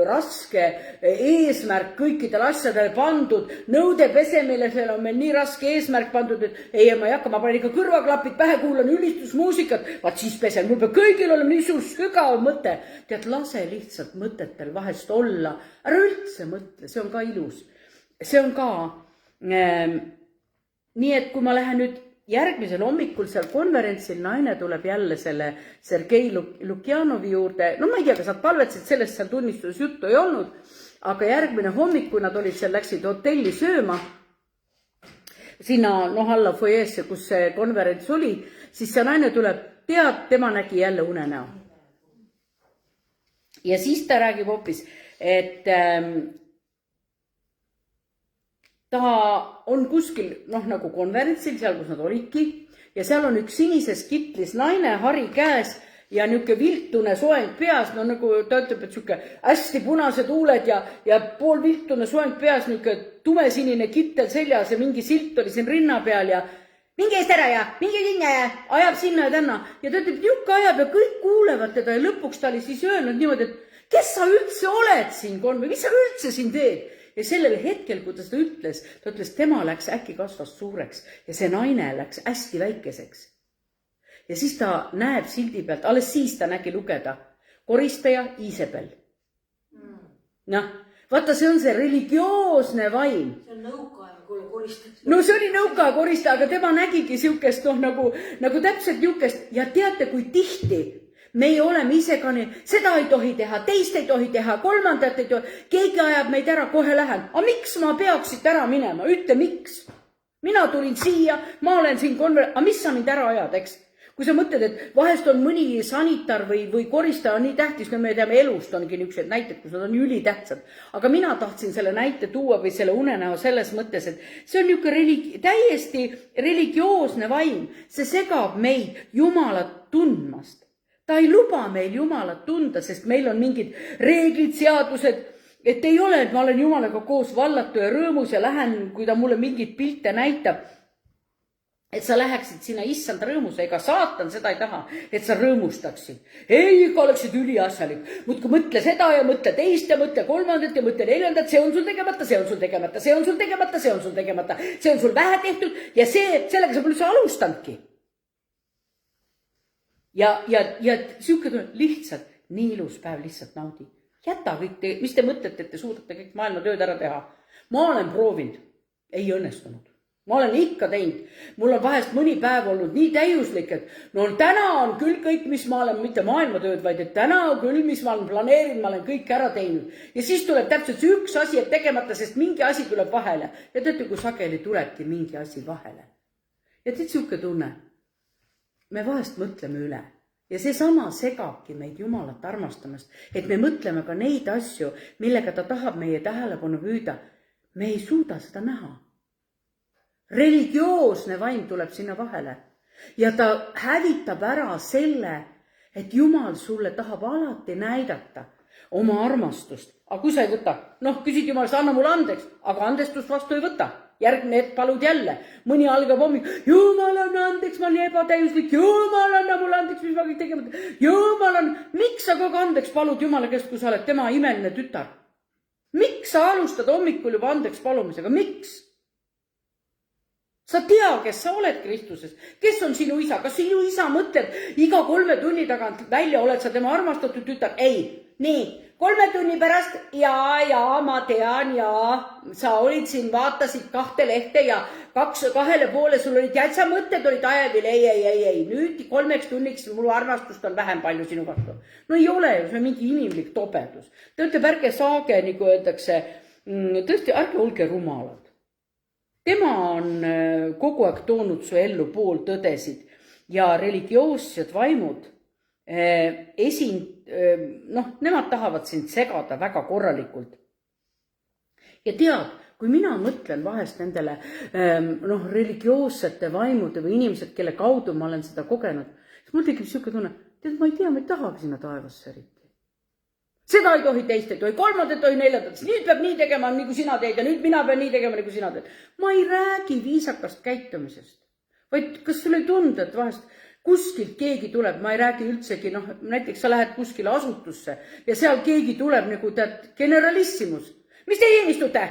Speaker 1: raske eesmärk kõikidel asjadel pandud, nõude pesemisel on meil nii raske eesmärk pandud, et ei, ma ei hakka, ma panen ikka kõrvaklapid pähe, kuulan ülistusmuusikat, vaat siis pesen, mul peab kõigil olema nii suur sügav mõte. Tead, lase lihtsalt mõtetel vahest olla, ära üldse mõtle, see on ka ilus. See on ka nii, et kui ma lähen nüüd järgmisel hommikul seal konverentsil, naine tuleb jälle selle Sergei Lukjanovi juurde, ma ei tea, kas nad palvetsid, sellest seal tunnistus juttu ei olnud, aga järgmine hommik, kui nad olid seal, läksid hotelli sööma, sinna alla foyeesse, kus see konverents oli, siis see naine tuleb, tead, tema nägi jälle unenäo. Ja siis ta räägib hoopis, et ta on kuskil, nagu konverentsil, seal kus nad olidki, ja seal on üks sinises kitlis naine, hari käes ja niuke viltune soeng peas, nagu ta ütleb, et siuke hästi punased huuled ja pool viltune soeng peas, niuke tumesinine kittel seljas ja mingi silt oli siin rinna peal ja mingi eest ära ja mingi linna ja ajab sinna ja tänna. Ja ta ütleb, niuke ajab ja kõik kuulevad teda ja lõpuks ta oli siis öelnud niimoodi, et kes sa üldse oled siin kolme, mis sa üldse siin teed? Ja sellel hetkel, kui ta seda ütles, tema läks äkki kasvas suureks ja see naine läks hästi väikeseks. Ja siis ta näeb sildi pealt, alles siis ta nägi lugeda koristaja Iisabel. Noh, vaata, see on see religioosne vaim.
Speaker 2: See on nõukaaja koristajad.
Speaker 1: No see oli nõukaaja koristaja, aga tema nägigi siukest, nagu täpselt niukest. Ja teate, kui tihti meie oleme ise ka nii, seda ei tohi teha, teist ei tohi teha, kolmandat ei tohi, keegi ajab meid ära, kohe lähen. Aga miks ma peaksid ära minema? Ütle, miks? Mina tulin siia, ma olen siin aga mis sa mind ära ajad, eks? Kui sa mõtled, et vahest on mõni sanitar või koristaja nii tähtis, no me teame elust ongi niisugused näited, kus nad on ülitähtsad. Aga mina tahtsin selle näite tuua või selle unenäo selles mõttes, et see on niisugune täiesti religioosne vaim. See segab meid Jumalat tundmast. Ta ei luba meil Jumalat tunda, sest meil on mingid reeglid, seadused, et ei ole, et ma olen Jumalaga koos vallatu ja rõõmus ja lähen, kui ta mulle mingid pilte näitab, et sa läheksid sinna issand rõõmus, ega saatan seda ei taha, et sa rõõmustaksid. Ei, ikka oleksid üliasjalik. Muudku mõtle seda ja mõtle teist ja mõtle kolmandat ja mõtle neljandat, see on sul tegemata, see on sul tegemata, see on sul tegemata, see on sul tegemata, see on sul vähe tehtud ja sellega sa pole üldse alustanudki. Ja siuke lihtsalt, nii ilus päev, lihtsalt naudi. Jäta kõik, mis te mõtlete, et te suudate kõik maailma tööd ära teha. Ma olen proovinud, ei õnnestunud. Ma olen ikka teinud. Mul on vahest mõni päev olnud nii täiuslik, et no täna on küll kõik, mis ma olen, mitte maailmatööd, vaid et täna on küll, mis ma olen planeerinud, ma olen kõik ära teinud. Ja siis tuleb täpselt see üks asi, et tegemata, sest mingi asi tuleb vahele. Ja teate, kui sageli tulebki mingi asi vahele. Ja teed siuke tunne. Me vahest mõtleme üle. Ja see sama segabki meid Jumalat armastamast, et me mõtleme ka neid asju, millega ta tahab meie tähelepanu püüda. Me ei suuda seda näha. Religioosne vaim tuleb sinna vahele ja ta hävitab ära selle, et Jumal sulle tahab alati näidata oma armastust. Aga kui sa ei võta, küsid Jumal, sa anna mulle andeks, aga andestust vastu ei võta. Järgmine hetk palud jälle. Mõni algab hommik, Jumal on andeks, ma olen ebatäiuslik, Jumal anna mulle andeks, mis ma kõik tegemata. Jumal on, miks sa kogu andeks palud Jumala käest, kui sa oled tema imeline tütar? Miks sa alustad hommikul juba andeks palumisega? Miks? Sa tea, kes sa oled Kristuses, kes on sinu isa, kas sinu isa mõtled iga 3 tunni tagant välja, oled sa tema armastatud tütar? Ei, nii, 3 tunni pärast ja ma tean ja sa olid siin, vaatasid 2 lehte ja 2 poole sul olid ja et sa mõtted olid ajavil, ei, nüüd 3 tunniks mul armastust on vähem palju sinu vastu. No ei ole ju, see on mingi inimlik tobedus. Ta ütleb, ärge saage, nagu öeldakse, tõesti, ärge olge rumalad. Tema on kogu aeg toonud su ellu pooltõdesid ja religioossed vaimud nemad tahavad sind segada väga korralikult. Ja tead, kui mina mõtlen vahest nendele religioossete vaimude või inimesed, kelle kaudu ma olen seda kogenud, siis mul tekib siuke tunne, tead, ma ei tea, ma ei tahagi sinna taevasse eriti. Seda ei tohi, teist ei tohi, kolmandat ei tohi, neljandat, nüüd peab nii tegema, nagu sina teed ja nüüd mina pean nii tegema, nagu sina teed. Ma ei räägi viisakast käitumisest, vaid kas sulle ei tundu, et vahest kuskilt keegi tuleb, ma ei räägi üldsegi, näiteks sa lähed kuskile asutusse ja seal keegi tuleb nagu tead generalissimus. Mis te siin istute?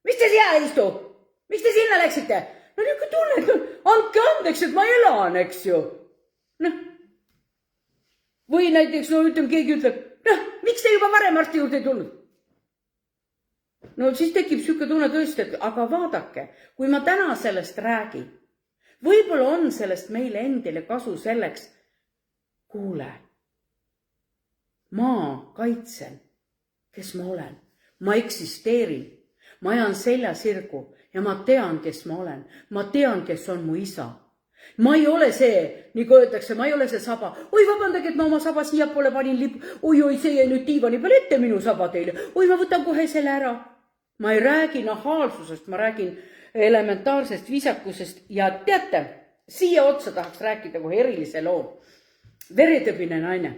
Speaker 1: Mis te siia istu? Miks te sinna läksite? No niisugune tunne, et andke andeks, et ma elan, eks ju. Või näiteks, ütleme, keegi ütleb, miks te juba varem arsti juurde ei tulnud? No siis tekib siuke tunne tõesti, et aga vaadake, kui ma täna sellest räägin, võib-olla on sellest meile endile kasu selleks, kuule, ma kaitsen, kes ma olen, ma eksisteerin, ma ajan selja sirgu ja ma tean, kes ma olen, ma tean, kes on mu isa. Ma ei ole see, nagu öeldakse, ma ei ole see saba. Oi, vabandage, et ma oma saba siia poole panin lipp. Oi, see jäi nüüd diivani peal ette minu saba teile. Oi, ma võtan kohe selle ära. Ma ei räägi nahaalsusest, ma räägin elementaarsest viisakusest. Ja teate, siia otsa tahaks rääkida kohe erilise loo. Veretõbine naine.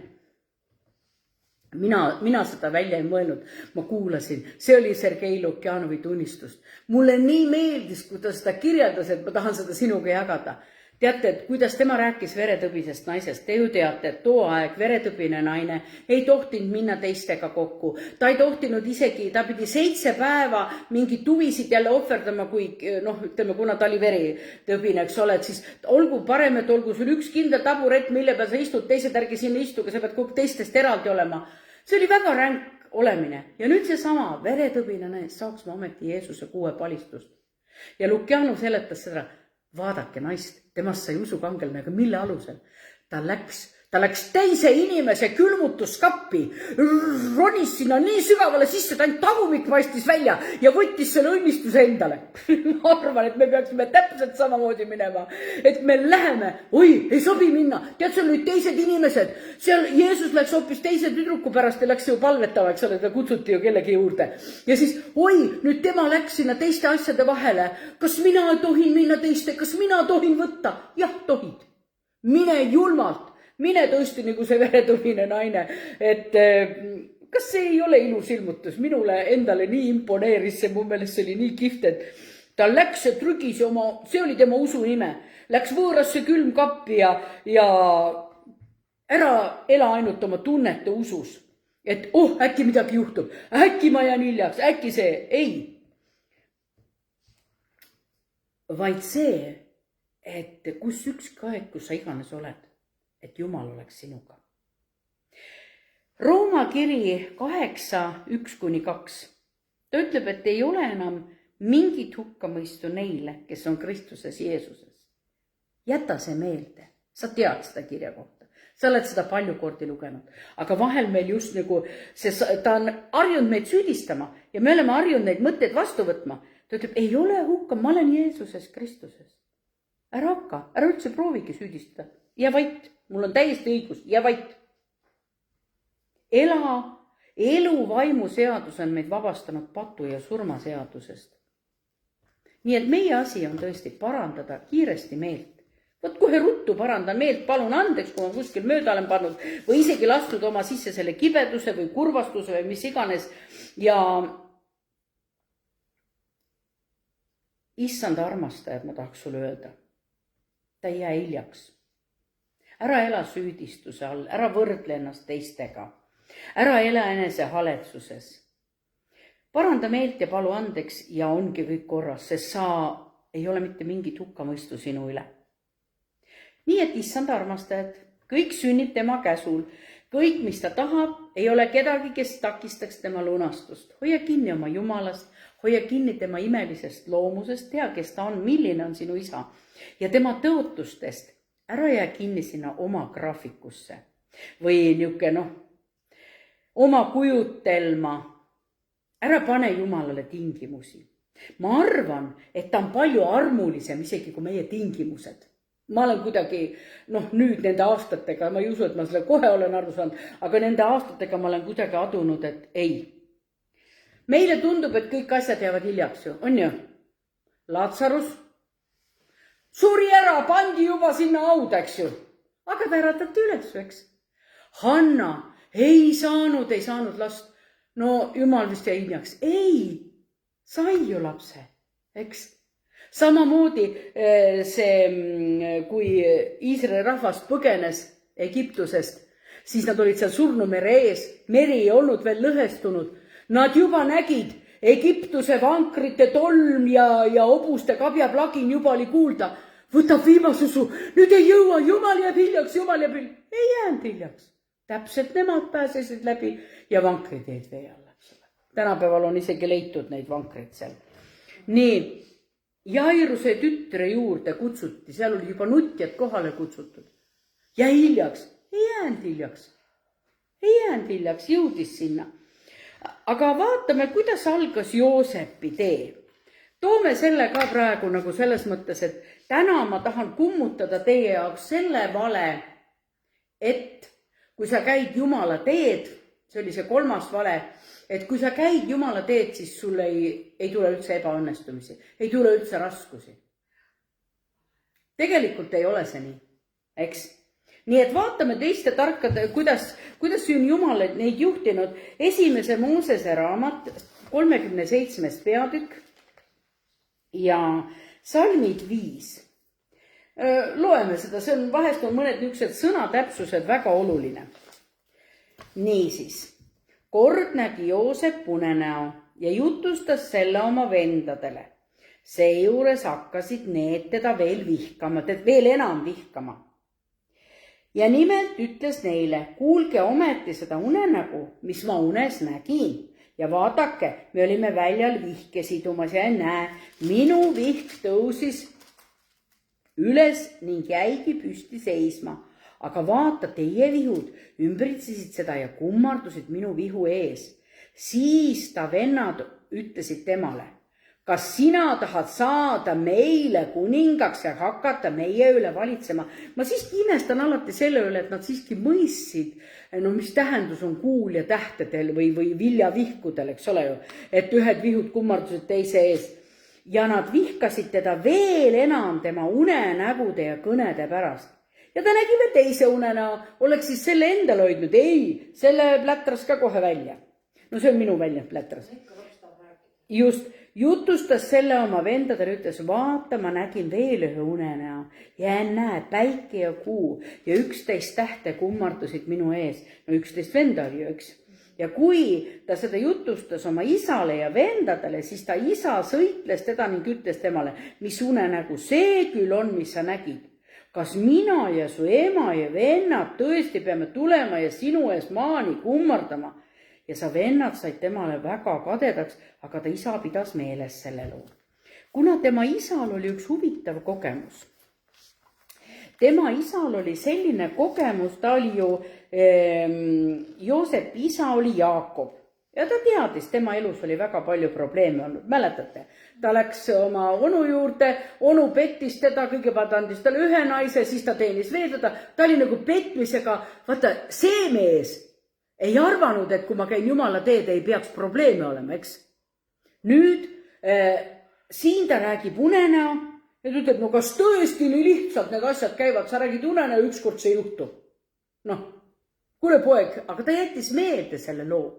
Speaker 1: Mina seda välja ei mõelnud, ma kuulasin, see oli Sergei Lukjanovi tunnistust. Mulle nii meeldis, kui ta seda kirjeldas, et ma tahan seda sinuga jagada. teate, et kuidas tema rääkis veretõbisest naisest, te ju teate, et too aeg veretõbine naine ei tohtinud minna teistega kokku. Ta ei tohtinud isegi, ta pidi 7 päeva mingid tuvisid jälle ohverdama, kui ütleme, kuna ta oli veretõbine, eks ole, et siis olgu parem, et olgu sul üks kindel taburet, mille peal sa istud, teised ärgi sinna istuga, sa pead kogu teistest eraldi olema. See oli väga ränk olemine. Ja nüüd seesama veretõbine naine, saaks ma ometi Jeesuse 6 palistust. Ja Lukianu seletas seda, vaadake naist, temast sai usukangelane, aga mille alusel? Ta läks teise inimese külmutuskappi, ronis sinna nii sügavale sisse, ta ainult tagumik paistis välja ja võttis selle õnnistuse endale. Ma arvan, et me peaksime täpselt samamoodi minema, et me läheme, oi, ei sobi minna, tead, seal olid teised inimesed, seal Jeesus läks hoopis teise tüdruku pärast ja läks ju palvetama, eks ole, ta kutsuti ju kellegi juurde. Ja siis, oi, nüüd tema läks sinna teiste asjade vahele, kas mina tohin minna teiste, kas mina tohin võtta? Jah, tohid. Mine julmalt. Mine tõesti nagu see veretõbine naine, et kas see ei ole ilus ilmutus? Minule endale nii imponeeris see, mu meelest see oli nii kihvt, et ta läks ja trügis see oli tema usu nime, läks võõrasse külmkappi ja ära ela ainult oma tunnete usus, et äkki midagi juhtub, äkki ma jään hiljaks, äkki see, ei. Vaid see, et kus ükskõik, kus sa iganes oled, et Jumal oleks sinuga. Rooma kiri 8:1-2. Ta ütleb, et ei ole enam mingit hukkamõistu neile, kes on Kristuses Jeesuses. Jäta see meelde. Sa tead seda kirja kohta. Sa oled seda palju kordi lugenud. Aga vahel meil just nagu ta on harjunud meid süüdistama ja me oleme harjunud neid mõtteid vastu võtma. Ta ütleb, ei ole hukka, ma olen Jeesuses Kristuses. Ära hakka, ära üldse proovigi süüdistada. Ja vait. Mul on täiesti õigus, ja vait. Elu vaimu seadus on meid vabastanud patu ja surmaseadusest. Nii et meie asi on tõesti parandada kiiresti meelt. Võt kohe ruttu parandan meelt, palun andeks, kui ma kuskil mööda olen pannud või isegi lastud oma sisse selle kibeduse või kurvastuse või mis iganes. Ja issand armastajad, ma tahaks sulle öelda, ta ei jää hiljaks. Ära ela süüdistuse all, ära võrdle ennast teistega, ära ela enese haletsuses. Paranda meelt ja palu andeks ja ongi kõik korras, sest sa ei ole mitte mingit hukkamõistu sinu üle. Nii et issand armastajad, kõik sünnib tema käsul, kõik, mis ta tahab, ei ole kedagi, kes takistaks tema lunastust. Hoia kinni oma Jumalast, hoia kinni tema imelisest loomusest, tea, kes ta on, milline on sinu isa ja tema tõotustest. Ära jää kinni sinna oma graafikusse või niuke oma kujutelma. Ära pane Jumalale tingimusi. Ma arvan, et ta on palju armulisem isegi kui meie tingimused. Ma olen kuidagi, nüüd nende aastatega, ma ei usu, et ma selle kohe olen aru saanud, aga nende aastatega ma olen kuidagi adunud, et ei. Meile tundub, et kõik asjad jäävad hiljaks ju, on ju? Latsarus suri ära, pandi juba sinna auda, eks ju. Aga ta äratati üles, eks. Hanna ei saanud last. No Jumal vist jäi hiljaks. Ei, sai ju lapse, eks. Samamoodi kui Iisraeli rahvas põgenes Egiptusest, siis nad olid seal Surnumere ees, meri ei olnud veel lõhestunud. Nad juba nägid, Egiptuse vankrite tolm ja hobuste kabjaplagin juba oli kuulda. Võtab viimasusu, nüüd ei jõua, Jumal jääb hiljaks. Ei jäänud hiljaks. Täpselt nemad pääsesid läbi ja vankrid jäid vee alla. Tänapäeval on isegi leitud neid vankreid seal. Nii, Jairuse tütre juurde kutsuti, seal oli juba nutjad kohale kutsutud. Jäi hiljaks, ei jäänud hiljaks, jõudis sinna. Aga vaatame, kuidas algas Joosepi tee. Toome selle ka praegu nagu selles mõttes, et täna ma tahan kummutada teie jaoks selle vale, et kui sa käid Jumala teed, see oli see 3. vale, et kui sa käid Jumala teed, siis sul ei tule üldse ebaõnnestumisi, ei tule üldse raskusi. Tegelikult ei ole see nii, eks? Nii et vaatame teiste tarkade, kuidas on Jumal neid juhtinud. 1. Moosese raamat, 37. peatükk ja salmid 5. loeme seda, see on vahest on mõned niisugused sõnatäpsused väga oluline. Niisiis, kord nägi Joosep unenäo ja jutustas selle oma vendadele. Seejuures hakkasid need teda veel vihkama, veel enam vihkama. Ja nimelt ütles neile, kuulge ometi seda unenägu, mis ma unes nägin. Ja vaadake, me olime väljal vihke sidumas ja näe, minu vihk tõusis üles ning jäigi püsti seisma. Aga vaata, teie vihud ümbritsesid seda ja kummardusid minu vihu ees. Siis ta vennad ütlesid temale, kas sina tahad saada meile kuningaks ja hakata meie üle valitsema? Ma siiski imestan alati selle üle, et nad siiski mõistsid, mis tähendus on kuul ja tähtedel või viljavihkudel, eks ole ju, et ühed vihud kummardusid teise ees. Ja nad vihkasid teda veel enam tema unenägude ja kõnede pärast. Ja ta nägi veel teise unenäo, oleks siis selle endal hoidnud. Ei, selle plätras ka kohe välja. No see on minu välja plätras. Just, jutustas selle oma vendadele, ütles, vaata, ma nägin veel ühe unenäo ja näe, päike ja kuu ja 11 tähte kummardusid minu ees. No 11 venda oli ju, eks. Ja kui ta seda jutustas oma isale ja vendadele, siis ta isa sõitles teda ning ütles temale, mis unenägu see küll on, mis sa nägid. Kas mina ja su ema ja vennad tõesti peame tulema ja sinu ees maani kummardama? Ja sa vennad said temale väga kadedaks, aga ta isa pidas meeles selle loo. Kuna tema isal oli üks huvitav kogemus. Tema isal oli selline kogemus, ta oli ju, Joosepi isa oli Jaakob. Ja ta teadis, tema elus oli väga palju probleeme olnud, mäletate? Ta läks oma onu juurde, onu pettis teda, kõigepealt andis talle ühe naise, siis ta teenis veel teda. Ta oli nagu petmisega, vaata, see mees ei arvanud, et kui ma käin Jumala teed, ei peaks probleeme olema, eks? Nüüd, siin ta räägib unenäo ja ta ütleb, no kas tõesti nii lihtsalt need asjad käivad, sa räägid unenäo, ükskord see juhtub. Noh, kuule poeg, aga ta jättis meelde selle loo.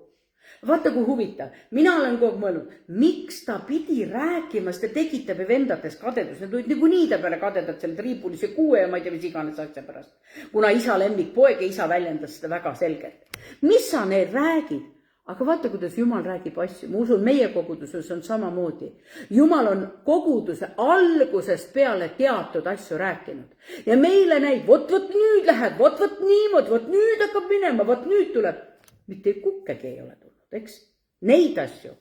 Speaker 1: Vaata, kui huvitav. Mina olen kogu aeg mõelnud, miks ta pidi rääkima, sest ta tekitab ja vendates kadedus. Need olid nagu nii ta peale kadedad selle triipulise kuue ja ma ei tea, mis iganes asja pärast. Kuna isa lemmik poeg ja isa väljendas seda väga selgelt. Mis sa need räägid? Aga vaata, kuidas Jumal räägib asju. Ma usun, meie koguduses on samamoodi. Jumal on koguduse algusest peale teatud asju rääkinud. Ja meile näib, vot nüüd lähed, vot niimoodi, vot nüüd hakkab minema, vot nüüd tuleb. Mitte kukkegi ei ole tulnud, eks? Neid asju.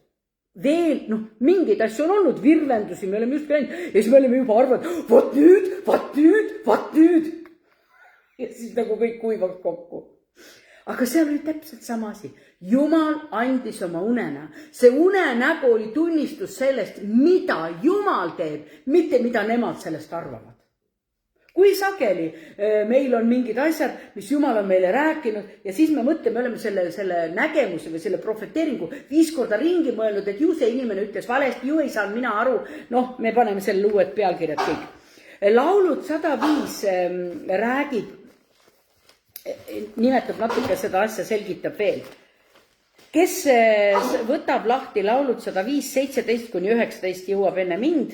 Speaker 1: Veel, mingeid asju on olnud, virvendusi, me oleme just käinud. Ja siis me oleme juba arvanud, vot nüüd. Ja siis nagu kõik kuivaks kokku. Aga seal oli täpselt sama asi. Jumal andis oma unenäo. See unenägu oli tunnistus sellest, mida Jumal teeb, mitte mida nemad sellest arvavad. Kui sageli meil on mingid asjad, mis Jumal on meile rääkinud ja siis me mõtleme, me oleme selle nägemuse või selle profeteeringu 5 korda ringi mõelnud, et ju see inimene ütles valesti, ju ei saanud mina aru. Me paneme selle uued pealkirjad kõik. Laulud 105 räägib, nimetab natuke seda asja, selgitab veel. Kes võtab lahti laulud 105, 17-19 jõuab enne mind?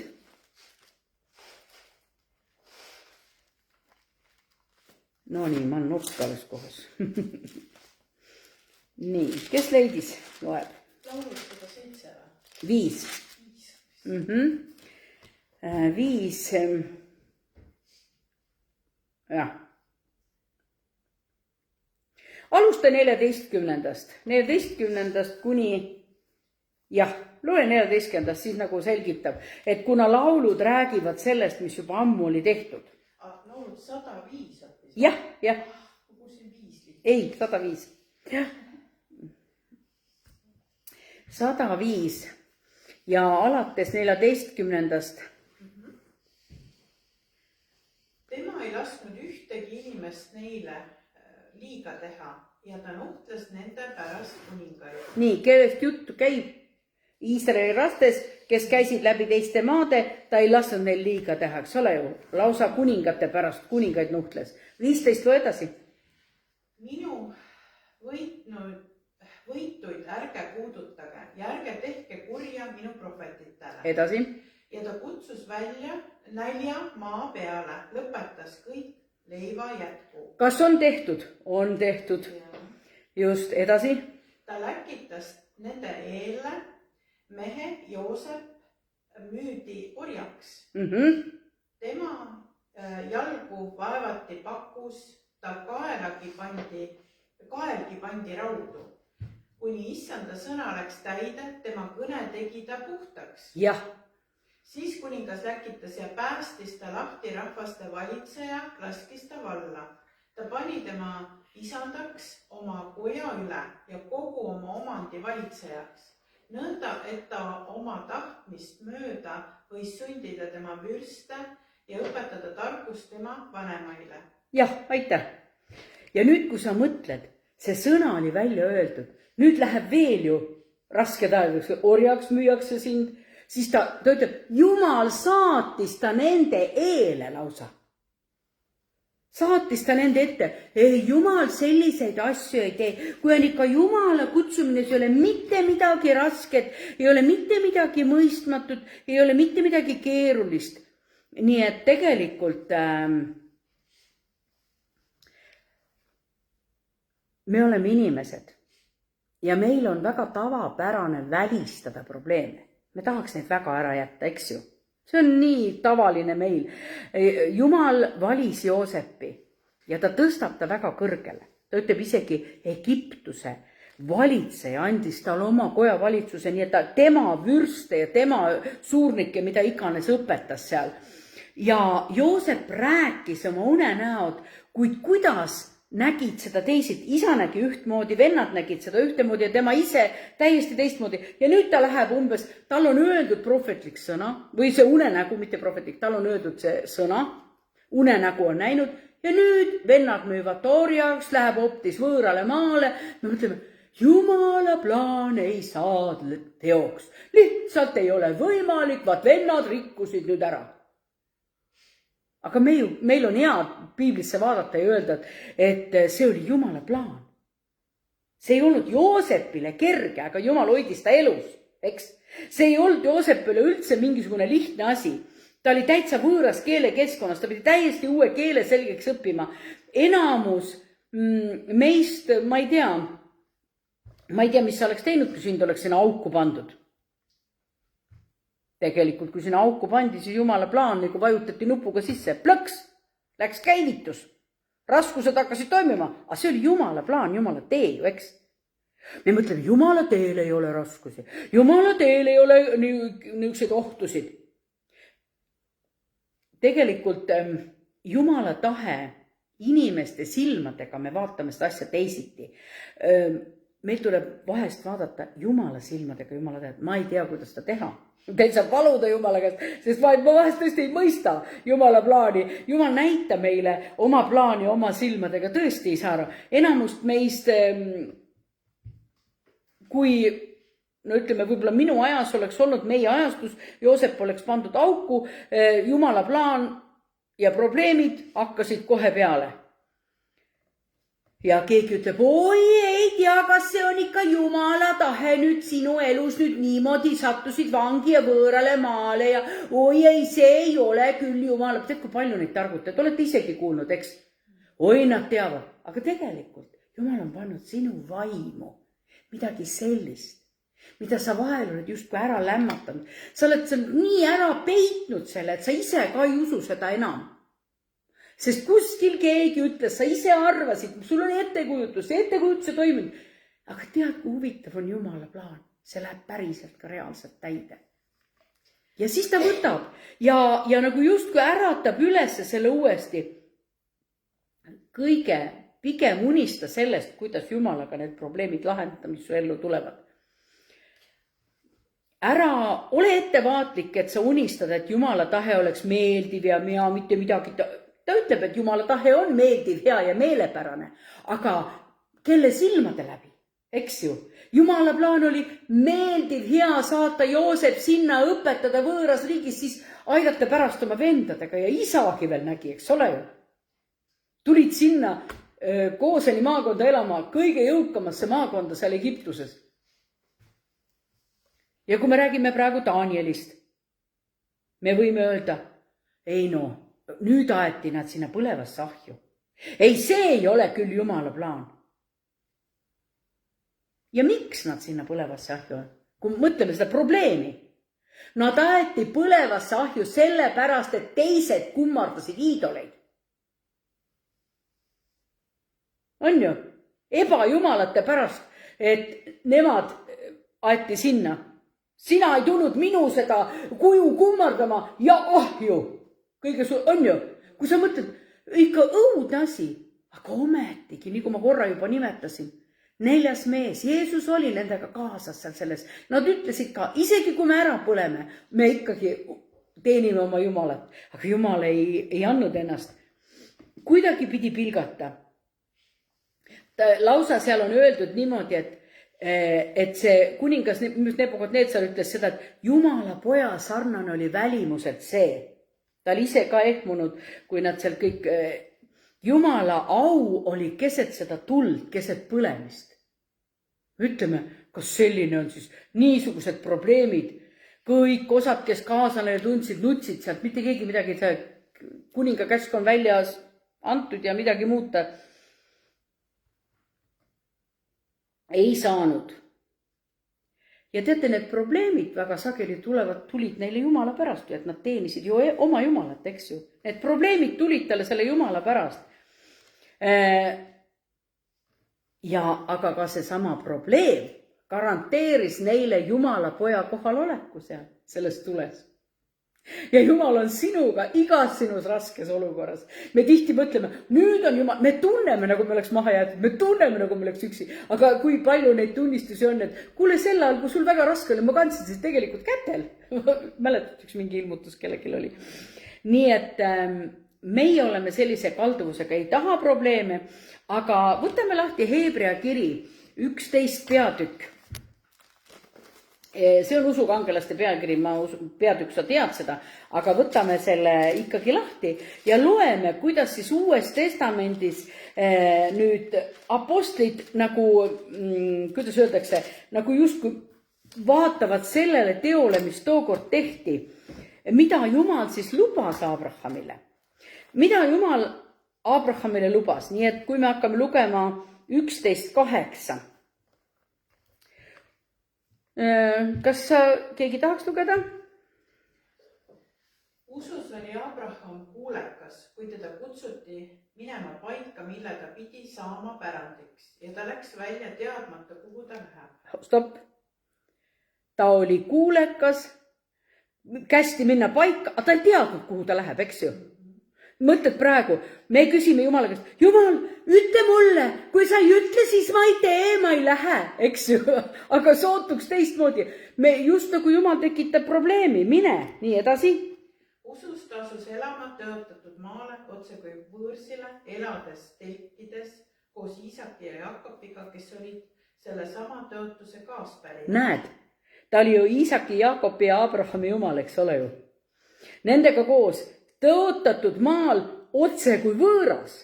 Speaker 1: No nii, ma olen nurk alles kohas. Nii, kes leidis? Loeb.
Speaker 2: Laulud 107 või?
Speaker 1: 5. 5. Jah. Alusta 14. 14. kuni, loe 14. siis nagu selgitab, et kuna laulud räägivad sellest, mis juba ammu oli tehtud.
Speaker 2: Laulud 105 on.
Speaker 1: Jah.
Speaker 2: Kuusin 5.
Speaker 1: Ei, 105. Jah. 105 ja alates 14.
Speaker 2: Tema ei lasknud ühtegi inimest neile liiga teha ja ta nuhtles nende pärast kuningaid.
Speaker 1: Nii, kellest juttu käib Iisraeli rastes, kes käisid läbi teiste maade, ta ei lasknud neil liiga teha, eks ole ju, lausa kuningate pärast kuningaid nuhtles. 15 või edasi.
Speaker 2: Minu võituid ärge puudutage ja ärge tehke kurja minu prohvetitele.
Speaker 1: Edasi.
Speaker 2: ja ta kutsus välja nälja maa peale, lõpetas kõik leiva jätku.
Speaker 1: kas on tehtud? On tehtud. Just, edasi.
Speaker 2: Ta läkitas nende eele, mehe Joosep müüdi orjaks. Tema jalgu vaevati pakus, ta kaelgi pandi raudu. Kuni issanda sõna läks täide, tema kõne tegi ta puhtaks.
Speaker 1: Jah.
Speaker 2: Siis kuningas läkitas ja päästis ta lahti rahvaste valitseja, laskis ta valla. Ta pani tema isandaks oma koja üle ja kogu oma omandi valitsejaks. Nõnda, et ta oma tahtmist mööda võis sundida tema vürste ja õpetada tarkust tema vanemaile.
Speaker 1: Jah, aitäh. Ja nüüd, kui sa mõtled, see sõna oli välja öeldud, nüüd läheb veel ju rasked aeg, orjaks müüakse sind, siis ta ütleb, Jumal saatis ta nende eele lausa. Saatis ta nende ette. Ei, Jumal selliseid asju ei tee. Kui on ikka Jumala kutsumine, see ei ole mitte midagi rasket, ei ole mitte midagi mõistmatut, ei ole mitte midagi keerulist. Nii et tegelikult me oleme inimesed ja meil on väga tavapärane välistada probleeme. Me tahaks neid väga ära jätta, eks ju. See on nii tavaline meil. Jumal valis Joosepi ja ta tõstab ta väga kõrgele. Ta ütleb isegi Egiptuse valitseja andis talle oma koja valitsuse, nii et tema vürste ja tema suurnikke, mida iganes õpetas seal. Ja Joosep rääkis oma unenäod, kuid kuidas nägid seda teised. Isa nägi ühtmoodi, vennad nägid seda ühtemoodi ja tema ise täiesti teistmoodi. Ja nüüd ta läheb umbes, tal on öeldud prohvetlik sõna, või see unenägu, mitte prohvetlik, tal on öeldud see sõna, unenägu on näinud, ja nüüd vennad müüvad orjaks, läheb hoopis võõrale maale. Me mõtleme, Jumala plaan ei saa teoks. Lihtsalt ei ole võimalik, vaat vennad rikkusid nüüd ära. Aga meil on hea piiblisse vaadata ja öelda, et see oli Jumala plaan. See ei olnud Joosepile kerge, aga Jumal hoidis ta elus, eks? See ei olnud Joosepile üldse mingisugune lihtne asi. Ta oli täitsa võõras keelekeskkonnas, ta pidi täiesti uue keele selgeks õppima. Enamus meist, ma ei tea, mis sa oleks teinud, kui sind oleks sinna auku pandud. Tegelikult, kui sinna auku pandi, siis Jumala plaan, nagu vajutati nupuga sisse, plõks, läks käivitus. Raskused hakkasid toimima, aga see oli Jumala plaan, Jumala tee ju, eks? Me mõtleme, Jumala teel ei ole raskusi, Jumala teel ei ole niisuguseid ohtusid. Tegelikult Jumala tahe inimeste silmadega, me vaatame seda asja teisiti. Meil tuleb vahest vaadata Jumala silmadega, Jumala tahe, ma ei tea, kuidas ta teha. Teil saab valuda Jumala käest, sest ma vahest tõesti ei mõista Jumala plaani. Jumal näita meile oma plaani oma silmadega, tõesti ei saa. Enamust meist, kui, no ütleme, võib-olla minu ajas oleks olnud meie ajastus, Joosep oleks pandud auku, Jumala plaan ja probleemid hakkasid kohe peale. Ja keegi ütleb, oi ei tea, kas see on ikka Jumala tahe nüüd sinu elus nüüd niimoodi sattusid vangi ja võõrale maale ja oi ei, see ei ole küll Jumala. Tead, kui palju neid targutajad, olete isegi kuulnud, eks? Oi, nad teavad, aga tegelikult Jumal on pannud sinu vaimu midagi sellist, mida sa vahel oled justkui ära lämmatanud. Sa oled nii ära peitnud selle, et sa ise ka ei usu seda enam. Sest kuskil keegi ütles, sa ise arvasid, sul on ettekujutuse toiminud. Aga tead, kui huvitav on Jumala plaan. See läheb päriselt ka reaalselt täide. Ja siis ta võtab ja nagu justkui äratab üles selle uuesti. Kõige pigem unista sellest, kuidas Jumalaga need probleemid lahendada, mis su ellu tulevad. Ära ole ettevaatlik, et sa unistad, et Jumala tahe oleks meeldiv ja mitte midagi. Ta ütleb, et Jumala tahe on meeldiv, hea ja meelepärane, aga kelle silmade läbi, eks ju? Jumala plaan oli meeldiv, hea saata Joosep sinna õpetada võõras riigis, siis aidata pärast oma vendadega ja isagi veel nägi, eks ole ju? Tulid sinna Gooseni maakonda elama, kõige jõukamasse maakonda seal Egiptuses. Ja kui me räägime praegu Danielist, me võime öelda, ei no, nüüd aeti nad sinna põlevasse ahju. Ei, see ei ole küll Jumala plaan. Ja miks nad sinna põlevasse ahju on? Kui mõtleme seda probleemi. Nad aeti põlevasse ahju sellepärast, et teised kummardasid iidoleid. On ju? Ebajumalate pärast, et nemad aeti sinna. Sina ei tulnud minu seda kuju kummardama ja ahju. On ju? Kui sa mõtled, ikka õudne asi, aga ometigi, nii kui ma korra juba nimetasin, 4. mees, Jeesus oli nendega kaasas seal selles. Nad ütlesid ka, isegi kui me ära põleme, me ikkagi teenime oma Jumalat. Aga Jumal ei andnud ennast. Kuidagi pidi pilgata. Lausa seal on öeldud niimoodi, et see kuningas Nebukadnetsar ütles seda, et Jumala poja sarnane oli välimuselt see. Ta oli ise ka ehmunud, kui nad seal kõik, Jumala au oli keset seda tuld, keset põlemist. Ütleme, kas selline on siis niisugused probleemid, kõik osad, kes kaasale tundsid, nutsid sealt, mitte keegi midagi, kuninga käsk on välja antud ja midagi muuta ei saanud. Ja teate, need probleemid väga sageli tulid neile Jumala pärast, et nad teenisid ju oma Jumalat, eks ju. Need probleemid tulid talle selle Jumala pärast. Ja aga ka see sama probleem garanteeris neile Jumala poja kohaloleku seal, selles tules. Ja Jumal on sinuga igas sinus raskes olukorras. Me tihti mõtleme, nüüd on Jumal, me tunneme, nagu me oleks maha jäetud, me tunneme, nagu me oleks üksi. Aga kui palju neid tunnistusi on, et kuule selle ajal, kui sul väga raske oli, ma kandsin siis tegelikult kätel. Mäletad, üks mingi ilmutus kellelgi oli. Nii et meie oleme sellise kalduvusega, ei taha probleeme, aga võtame lahti Hebrea kiri, 11 peatükk. See on usukangelaste pealkiri, peatükk sa tead seda, aga võtame selle ikkagi lahti ja loeme, kuidas siis Uues Testamendis nüüd apostlid nagu, kuidas öeldakse, nagu justkui vaatavad sellele teole, mis tookord tehti, mida Jumal siis lubas Abrahamile. Mida Jumal Abrahamile lubas, nii et kui me hakkame lugema 11.8. Kas keegi tahaks lugeda?
Speaker 2: Usus oli Abraham kuulekas, kui teda kutsuti minema paika, mille ta pidi saama pärandiks ja ta läks välja teadmata, kuhu ta läheb.
Speaker 1: Stopp. Ta oli kuulekas, kästi minna paika, aga ta ei teadnud, kuhu ta läheb, eks ju? Mõtled praegu, me küsime Jumala käest, Jumal, ütle mulle, kui sa ei ütle, siis ma ei tee, ma ei lähe, eks ju, aga sootuks teistmoodi. Me just nagu Jumal tekitab probleemi, mine, nii edasi.
Speaker 2: Usust asus elama tõotatud maale otse kui võõrsile, elades telkides koos Iisaki ja Jaakobiga, kes olid selle sama tõotuse kaaspärid.
Speaker 1: Näed, ta oli ju Iisaki, Jaakobi ja Abrahami Jumal, eks ole ju. Nendega koos tõotatud maal otse kui võõras.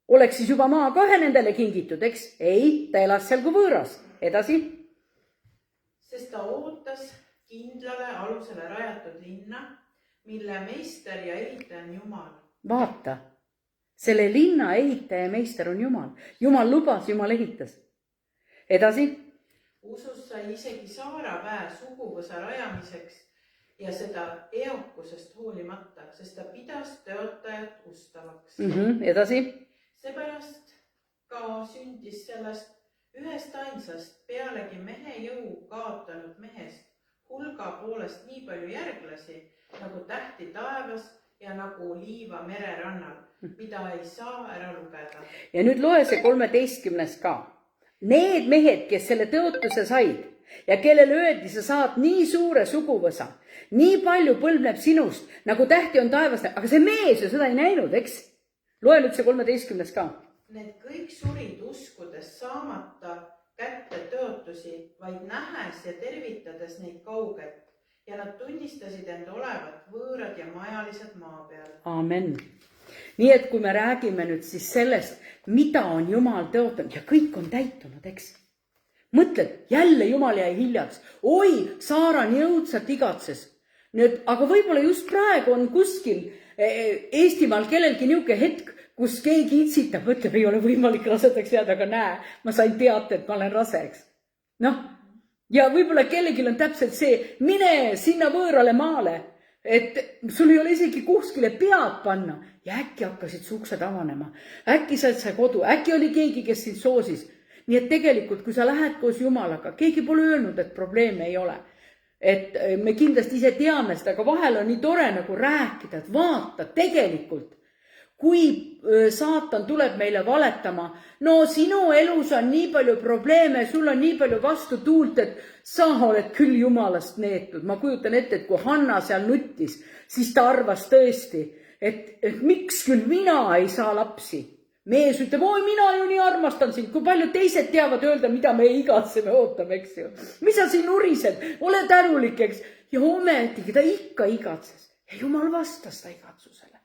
Speaker 1: Oleks siis juba maa kahe nendele kingitud, eks? Ei, ta elas seal kui võõras. Edasi.
Speaker 2: Sest ta ootas kindlale alusele rajatud linna, mille meister ja ehitaja on Jumal.
Speaker 1: Vaata, selle linna ehitaja ja meister on Jumal. Jumal lubas, Jumal ehitas. Edasi.
Speaker 2: Usus sai isegi Saara väe suguvõsa rajamiseks ja seda eokusest hoolimata, sest ta pidas tõotajat ustavaks.
Speaker 1: Edasi.
Speaker 2: Seepärast ka sündis sellest ühest ainsast pealegi mehe jõu kaotanud mehest hulga poolest nii palju järglasi, nagu tähti taevas ja nagu liiva mererannal, mida ei saa ära lugeda. Ja
Speaker 1: nüüd loe see 13. ka. Need mehed, kes selle tõotuse said ja kellele öeldi, sa saad nii suure suguvõsa, nii palju põlvneb sinust, nagu tähti on taevast, aga see mees ju seda ei näinud, eks? Loe nüüd see 13. ka.
Speaker 2: Need kõik surid uskudes saamata kätte tõotusi, vaid nähes ja tervitades neid kaugelt ja nad tunnistasid end olevat võõrad ja majalised maa peal.
Speaker 1: Amen. Nii et kui me räägime nüüd siis sellest, mida on Jumal tõotanud ja kõik on täitunud, eks? Mõtled, jälle Jumal jäi hiljaks. Oi, Saara nii õudsalt igatses. nüüd, aga võib-olla just praegu on kuskil Eestimaal kellelgi niuke hetk, kus keegi itsitab, mõtleb, ei ole võimalik rasedaks jääda, aga näe, ma sain teate, et ma olen raseks. Noh, ja võib-olla kellelgi on täpselt see, mine sinna võõrale maale, et sul ei ole isegi kuskile pead panna ja äkki hakkasid su uksed avanema. Äkki said sa kodu, äkki oli keegi, kes sind soosis. Nii et tegelikult, kui sa lähed koos Jumalaga, keegi pole öelnud, et probleeme ei ole. Et me kindlasti ise teame seda, aga vahel on nii tore nagu rääkida, et vaata tegelikult, kui saatan tuleb meile valetama, no sinu elus on nii palju probleeme, sul on nii palju vastu tuult, et sa oled küll Jumalast neetud. Ma kujutan ette, et kui Hanna seal nuttis, siis ta arvas tõesti, et miks küll mina ei saa lapsi. Mees ütleb, oi, mina ju nii armastan sind, kui palju teised teavad öelda, mida me igatseme ootame, eks ju. Mis sa siin urised, ole tänulik, eks. Ja ometigi ta ikka igatses. Ja Jumal vastas ta igatsusele.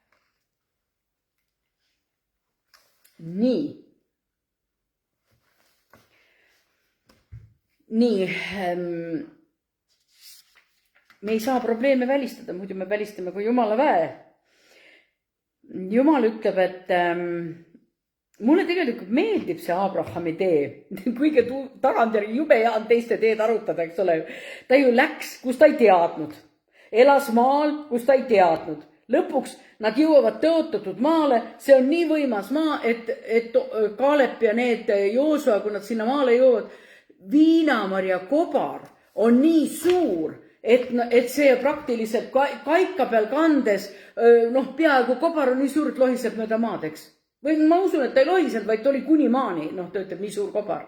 Speaker 1: Nii. Me ei saa probleeme välistada, muidu me välistame kui Jumala väe. Jumal ütleb, et mulle tegelikult meeldib see Abrahami tee, kuigi tagantjärgi jube hea on teiste teed arutada, eks ole. Ta ju läks, kus ta ei teadnud. Elas maal, kus ta ei teadnud. Lõpuks nad jõuavad tõotatud maale, see on nii võimas maa, et Kaalep ja need Joosua, kui nad sinna maale jõuavad, Viinamarja kobar on nii suur, et see praktiliselt kaika peal kandes, peaaegu kobar on nii suur, et lohiseb mööda maad, eks. Või ma usun, et ta ei lohisenud, vaid ta oli kuni maani, ta ütleb nii suur kobar.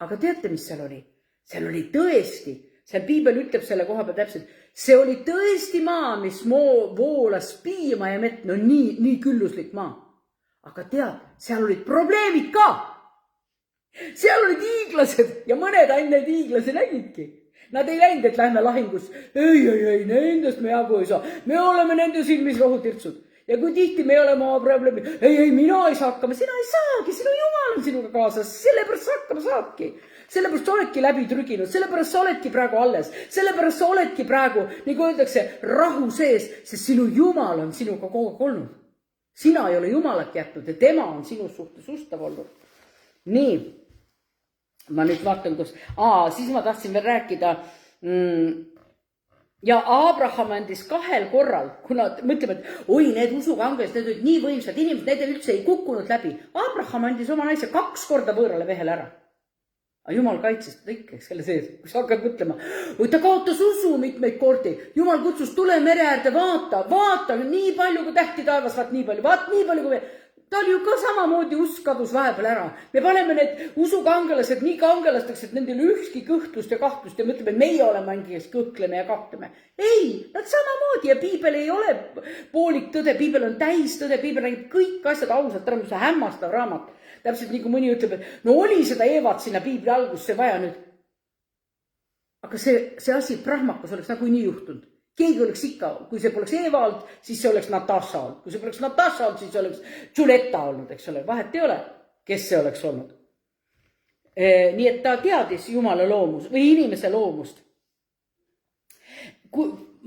Speaker 1: Aga teate, mis seal oli? Seal oli tõesti, seal Piibel ütleb selle koha peal täpselt, see oli tõesti maa, mis voolas piima ja mett, no nii külluslik maa. Aga tead, seal olid probleemid ka. Seal olid hiiglased ja mõned ainult neid hiiglasi nägidki. Nad ei läinud, et lähme lahingus. Ei, nendest me jagu ei saa. Me oleme nende silmis rohutirtsud. Ja kui tihti me oleme oma probleemi, ei, mina ei saa hakkama, sina ei saagi, sinu Jumal on sinuga kaasas, sellepärast sa hakkama saadki. Sellepärast sa oledki läbi trüginud, sellepärast sa oledki praegu alles, sellepärast sa oledki praegu, nagu öeldakse, rahu sees, sest sinu Jumal on sinuga kogu aeg olnud. Sina ei ole Jumalat jätnud ja tema on sinu suhtes ustav olnud. Nii, ma nüüd vaatan, siis ma tahtsin veel rääkida, ja Abraham andis 2 korral, kuna mõtleme, et oi, need usukangelased, need olid nii võimsad inimesed, need üldse ei kukkunud läbi. Abraham andis oma naise 2 korda võõrale vehele ära. Aga Jumal kaitses teda ikka, selle sees, kui sa hakkad mõtlema, ta kaotas usu mitmeid kordi. Jumal kutsus, tule mere äärde, vaata, nii palju kui tähti taevas, vaat nii palju kui ta oli ju ka samamoodi usk kadus vahepeal ära. Me paneme need usukangelased nii kangelasteks, et nendel ükski kõhtlust ja kahtlust ja mõtleme, et meie oleme aingi, kes kõhkleme ja kahtleme. Ei, nad samamoodi ja Piibel ei ole poolik tõde, Piibel on täis tõde, Piibel räägib kõik asjad ausalt, see on hämmastav raamat. Täpselt nii kui mõni ütleb, et no oli seda Eevat sinna Piibli algusse vaja nüüd. Aga see asi prahmakas oleks nagu nii juhtunud. Keegi oleks ikka, kui see poleks Eeva olnud, siis see oleks Natasha olnud. Kui see poleks Natasha olnud, siis see oleks Julieta olnud, eks ole. Vahet ei ole, kes see oleks olnud. Nii et ta teadis Jumala loomust või inimese loomust.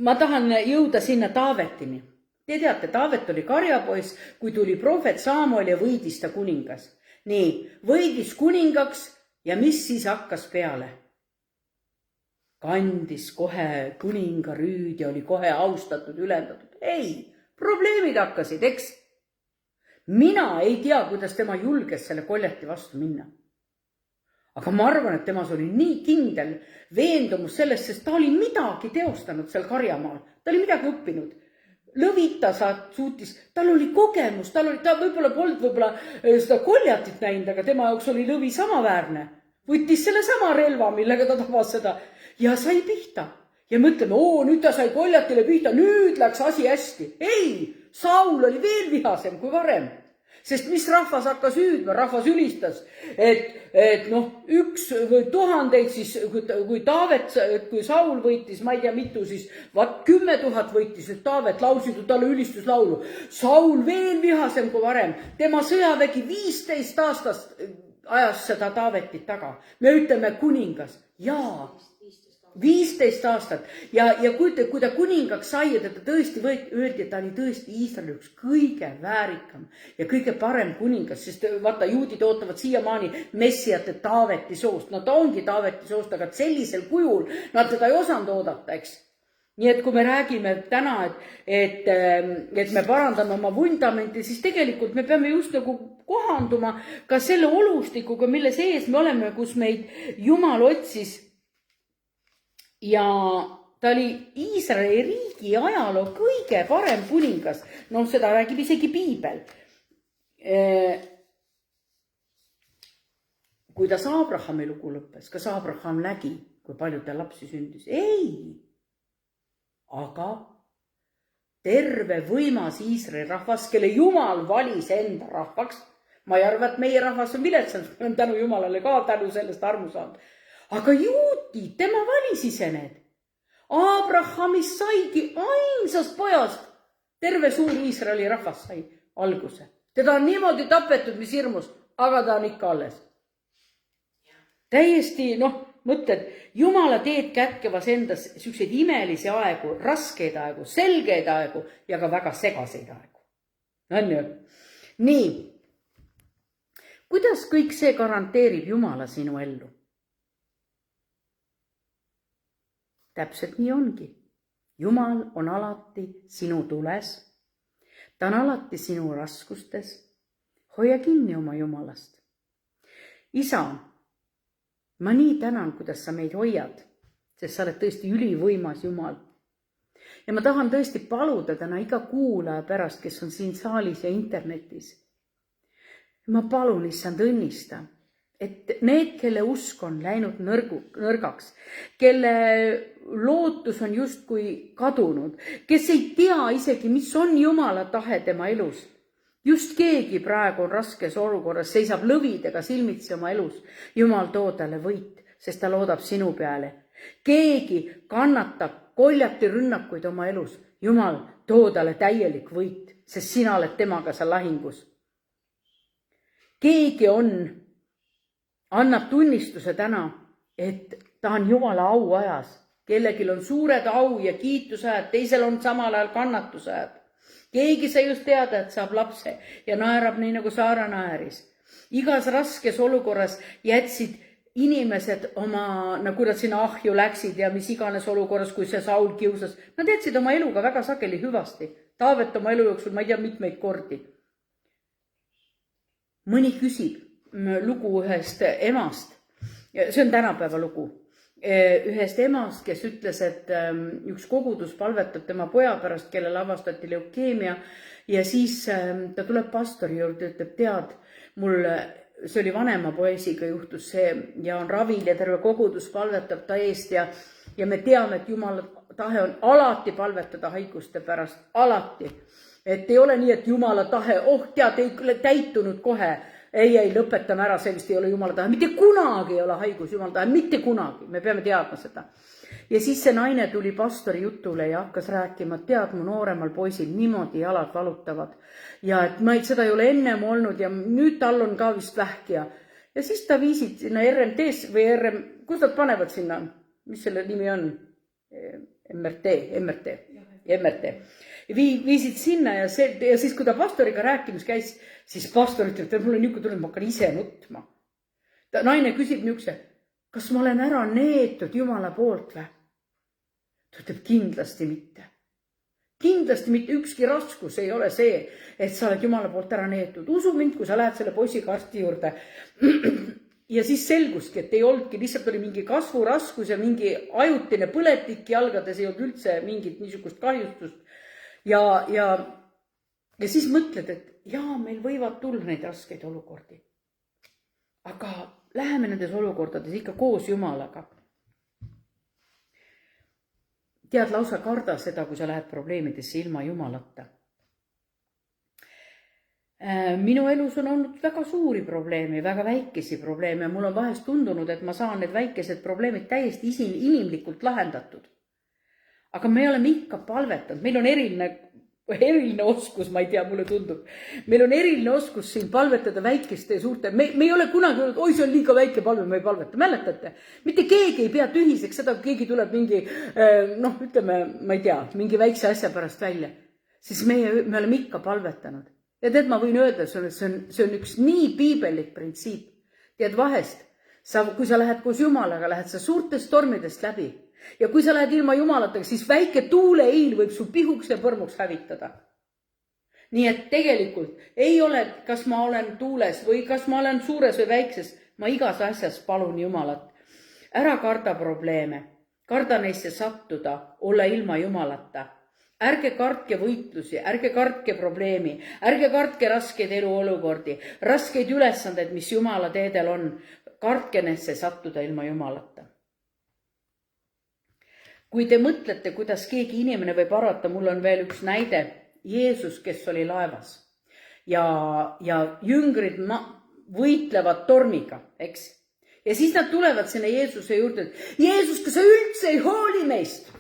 Speaker 1: Ma tahan jõuda sinna Taavetini. Te teate, Taavet oli karjapoiss, kui tuli prohvet Saamuel ja võidis ta kuningas. Nii, võidis kuningaks ja mis siis hakkas peale? Kandis kohe kuninga rüüd ja oli kohe austatud, ülendatud. Ei, probleemid hakkasid, eks? Mina ei tea, kuidas tema julges selle koljati vastu minna. Aga ma arvan, et temas oli nii kindel veendumus sellest, sest ta oli midagi teostanud seal karjamaal. Ta oli midagi õppinud. Lõvita suutis, tal oli kogemus, ta võib-olla polnud seda koljatit näinud, aga tema jaoks oli lõvi samaväärne. Võttis selle sama relva, millega ta tabas seda ja sai pihta. Ja mõtleme, nüüd ta sai koljatile pihta, nüüd läks asi hästi. Ei, Saul oli veel vihasem kui varem. Sest mis rahvas hakkas hüüdma, rahvas ülistas, et üks või tuhandeid siis, kui Saul võitis, ma ei tea mitu, siis 10 000 võitis, et Taavet laulsid talle ülistuslaulu. Saul veel vihasem kui varem, tema sõjavägi 15 aastast ajas seda Taavetit taga. Me ütleme kuningas, jaa. 15 aastat ja kui ta kuningaks sai ja teda tõesti öeldi, et ta oli tõesti Iisraeli üks kõige väärikam ja kõige parem kuningas, sest vaata, juudid ootavad siiamaani messiat Taaveti soost. No ta ongi Taaveti soost, aga sellisel kujul nad teda ei osanud oodata, eks. Nii et kui me räägime täna, et me parandame oma vundamenti, siis tegelikult me peame just nagu kohanduma ka selle olustikuga, mille sees me oleme, kus meid Jumal otsis. Ja ta oli Iisraeli riigi ajaloo kõige parem kuningas. No seda räägib isegi Piibel. Kuidas Abrahami lugu lõppes, kas Abraham nägi, kui palju ta lapsi sündis? Ei! Aga terve võimas Iisraeli rahvas, kelle Jumal valis enda rahvaks. Ma ei arva, et meie rahvas on viletsam, me on tänu Jumalale ka tänu sellest armu saanud. Aga juutid, tema valis ise need. Abrahamist saigi ainsast pojast. Terve suur Iisraeli rahvas sai alguse. Teda on niimoodi tapetud, mis hirmus, aga ta on ikka alles. Täiesti, mõtled, Jumala teed kätkevas endas selliseid imelisi aegu, raskeid aegu, selgeid aegu ja ka väga segaseid aegu. On ju? Nii, kuidas kõik see garanteerib Jumala sinu ellu? Täpselt nii ongi. Jumal on alati sinu tules. Ta on alati sinu raskustes. Hoia kinni oma Jumalast. Isa, ma nii tänan, kuidas sa meid hoiad, sest sa oled tõesti ülivõimas Jumal. Ja ma tahan tõesti paluda täna iga kuulaja pärast, kes on siin saalis ja internetis. Ma palun, issand, õnnista, et need, kelle usk on läinud nõrgaks, kelle lootus on justkui kadunud, kes ei tea isegi, mis on Jumala tahe tema elus. Just keegi praegu on raskes olukorras, seisab lõvidega silmitsi oma elus. Jumal, too talle võit, sest ta loodab sinu peale. Keegi kannatab koljati rünnakuid oma elus. Jumal, too talle täielik võit, sest sina oled temaga seal lahingus. Keegi annab tunnistuse täna, et ta on Jumala au ajas. Kellelgi on suured au ja kiitusajad, teisel on samal ajal kannatusajad. Keegi sai just teada, et saab lapse ja naerab nii, nagu Saara naeris. Igas raskes olukorras jätsid inimesed oma, kui nad sinna ahju läksid ja mis iganes olukorras, kui see Saul kiusas, nad jätsid oma eluga väga sageli hüvasti. Taavet oma elu jooksul, ma ei tea, mitmeid kordi. Mõni küsib lugu ühest emast. See on tänapäeva lugu. Ühest emast, kes ütles, et üks kogudus palvetab tema poja pärast, kellele avastati leukeemia ja siis ta tuleb pastori juurde, ütleb, tead, mul see oli vanema poesiga juhtus see ja on ravil ja terve kogudus palvetab ta eest ja me teame, et Jumala tahe on alati palvetada haiguste pärast, alati. Et ei ole nii, et Jumala tahe, tead, ei täitunud kohe. Ei, lõpetame ära, see vist ei ole Jumala tahe. Mitte kunagi ei ole haigus Jumala tahe, mitte kunagi. Me peame teadma seda. Ja siis see naine tuli pastori jutule ja hakkas rääkima, et tead, mu nooremal poisil niimoodi jalad valutavad. Ja et seda ei ole ennem olnud ja nüüd tal on ka vist vähkia. Ja siis ta viisid sinna RMT-s või kus nad panevad sinna? Mis selle nimi on? MRT. Viisid sinna ja siis, kui ta pastoriga rääkimas käis, siis pastor ütleb, et mul on niisugune tunne, et ma hakkan ise nutma. Naine küsib niisuguse, kas ma olen ära neetud Jumala poolt või? Ta ütleb, kindlasti mitte. Kindlasti mitte, ükski raskus ei ole see, et sa oled Jumala poolt ära neetud. Usu mind, kui sa lähed selle poisiga arsti juurde. Ja siis selguski, et ei olnudki, lihtsalt oli mingi kasvuraskus ja mingi ajutine põletik jalgades, ei olnud üldse mingit niisugust kahjustust. Ja siis mõtled, et jaa, meil võivad tulla neid raskeid olukordi. Aga läheme nendes olukordades ikka koos Jumalaga. Tead, lausa karda seda, kui sa lähed probleemidesse ilma Jumalata. Minu elus on olnud väga suuri probleeme, väga väikesi probleeme. Mul on vahest tundunud, et ma saan need väikesed probleemid täiesti inimlikult lahendatud. Aga me oleme ikka palvetanud. Meil on eriline eriline oskus, ma ei tea, mulle tundub. Meil on eriline oskus siin palvetada väikeste ja suurte. Me ei ole kunagi öelnud, oi, see on liiga väike palve, me ei palveta. Mäletate? Mitte keegi ei pea tühiseks seda, kui keegi tuleb mingi, ütleme, ma ei tea, mingi väikse asja pärast välja. Siis me oleme ikka palvetanud. Ja tead, ma võin öelda, see on üks nii piibellik printsiip. Tead, vahest, kui sa lähed koos Jumalaga, lähed sa suurtest tormidest läbi. Ja kui sa lähed ilma Jumalatega, siis väike tuuleiil võib su pihuks ja põrmuks hävitada. Nii et tegelikult ei ole, kas ma olen tuules või kas ma olen suures või väikses, ma igas asjas palun Jumalat. Ära karda probleeme, karda neisse sattuda, olla ilma Jumalata. Ärge kartke võitlusi, ärge kartke probleemi, ärge kartke raskeid eluolukordi, raskeid ülesandeid, mis Jumala teedel on. Kartke neisse sattuda ilma Jumalata. Kui te mõtlete, kuidas keegi inimene võib arvata, mul on veel üks näide. Jeesus, kes oli laevas ja jüngrid võitlevad tormiga, eks? Ja siis nad tulevad sinna Jeesuse juurde, et Jeesus, kas sa üldse ei hooli meist?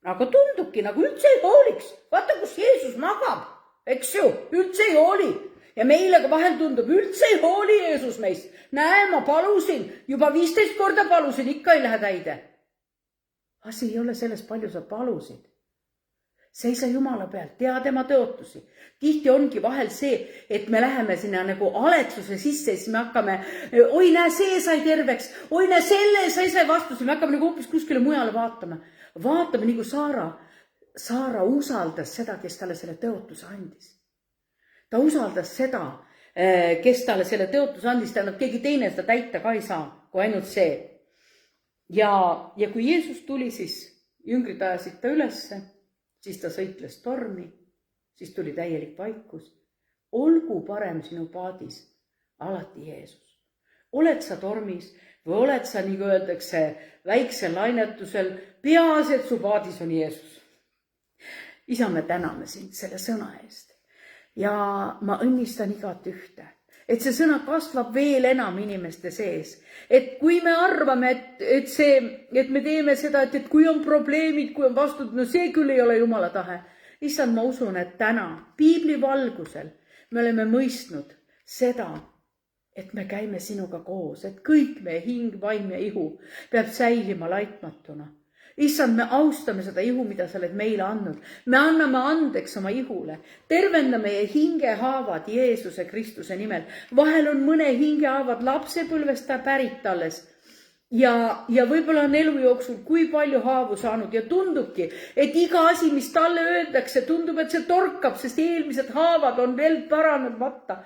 Speaker 1: Aga tundubki, nagu üldse ei hooliks. Vaata, kus Jeesus magab, eks ju, üldse ei hooli. Ja meile ka vahel tundub, üldse ei hooli Jeesus meist. Näe, ma palusin, juba 15 korda palusin, ikka ei lähe täide. Asi ei ole selles, palju sa palusid. Seisa Jumala pealt, tea tema tõotusi. Tihti ongi vahel see, et me läheme sinna nagu aletsuse sisse, siis me hakkame, oi näe, see sai terveks, oi näe, selle sai vastusi, me hakkame nagu hoopis kuskile mujale vaatama. Vaatame nagu Saara usaldas seda, kes talle selle tõotuse andis. Ta usaldas seda, kes talle selle tõotuse andis, tähendab, keegi teine seda täita ka ei saa, kui ainult see. Ja kui Jeesus tuli, siis jüngrid ajasid ta ülesse, siis ta sõitles tormi, siis tuli täielik vaikus. Olgu parem sinu paadis alati Jeesus. Oled sa tormis või oled sa, nagu öeldakse, väiksel lainetusel, peaasi, et su paadis on Jeesus. Isa, me täname sind selle sõna eest. Ja ma õnnistan igat ühte, et see sõna kasvab veel enam inimeste sees. Et kui me arvame, et me teeme seda, et kui on probleemid, kui on vastud, no see küll ei ole Jumala tahe. Issand, ma usun, et täna piibli valgusel me oleme mõistnud seda, et me käime sinuga koos, et kõik meie hing, vaim ja ihu peab säilima laitmatuna. Issand, me austame seda ihu, mida sa oled meile andnud. Me anname andeks oma ihule. Tervenda meie hingehaavad Jeesuse Kristuse nimel. Vahel on mõne hingehaavad lapsepõlvest pärit alles. Ja võib-olla on elu jooksul kui palju haavu saanud ja tundubki, et iga asi, mis talle öeldakse, tundub, et see torkab, sest eelmised haavad on veel parandamata.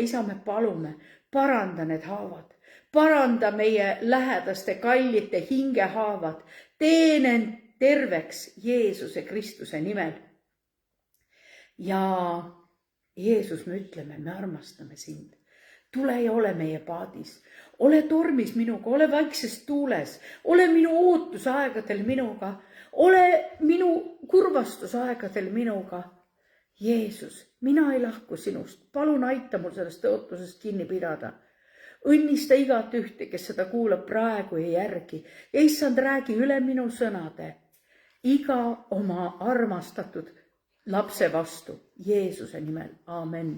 Speaker 1: Isa, me palume, paranda need haavad. Paranda meie lähedaste kallite hingehaavad. Tee need terveks Jeesuse Kristuse nimel. Ja Jeesus, me ütleme, me armastame sind. Tule ja ole meie paadis. Ole tormis minuga, ole vaikses tuules. Ole minu ootusaegadel minuga. Ole minu kurvastusaegadel minuga. Jeesus, mina ei lahku sinust. Palun aita mul sellest tõotusest kinni pidada. Õnnista igat ühte, kes seda kuulab praegu ja järgi. Ja issand, räägi üle minu sõnade. Iga oma armastatud lapse vastu Jeesuse nimel. Aamen.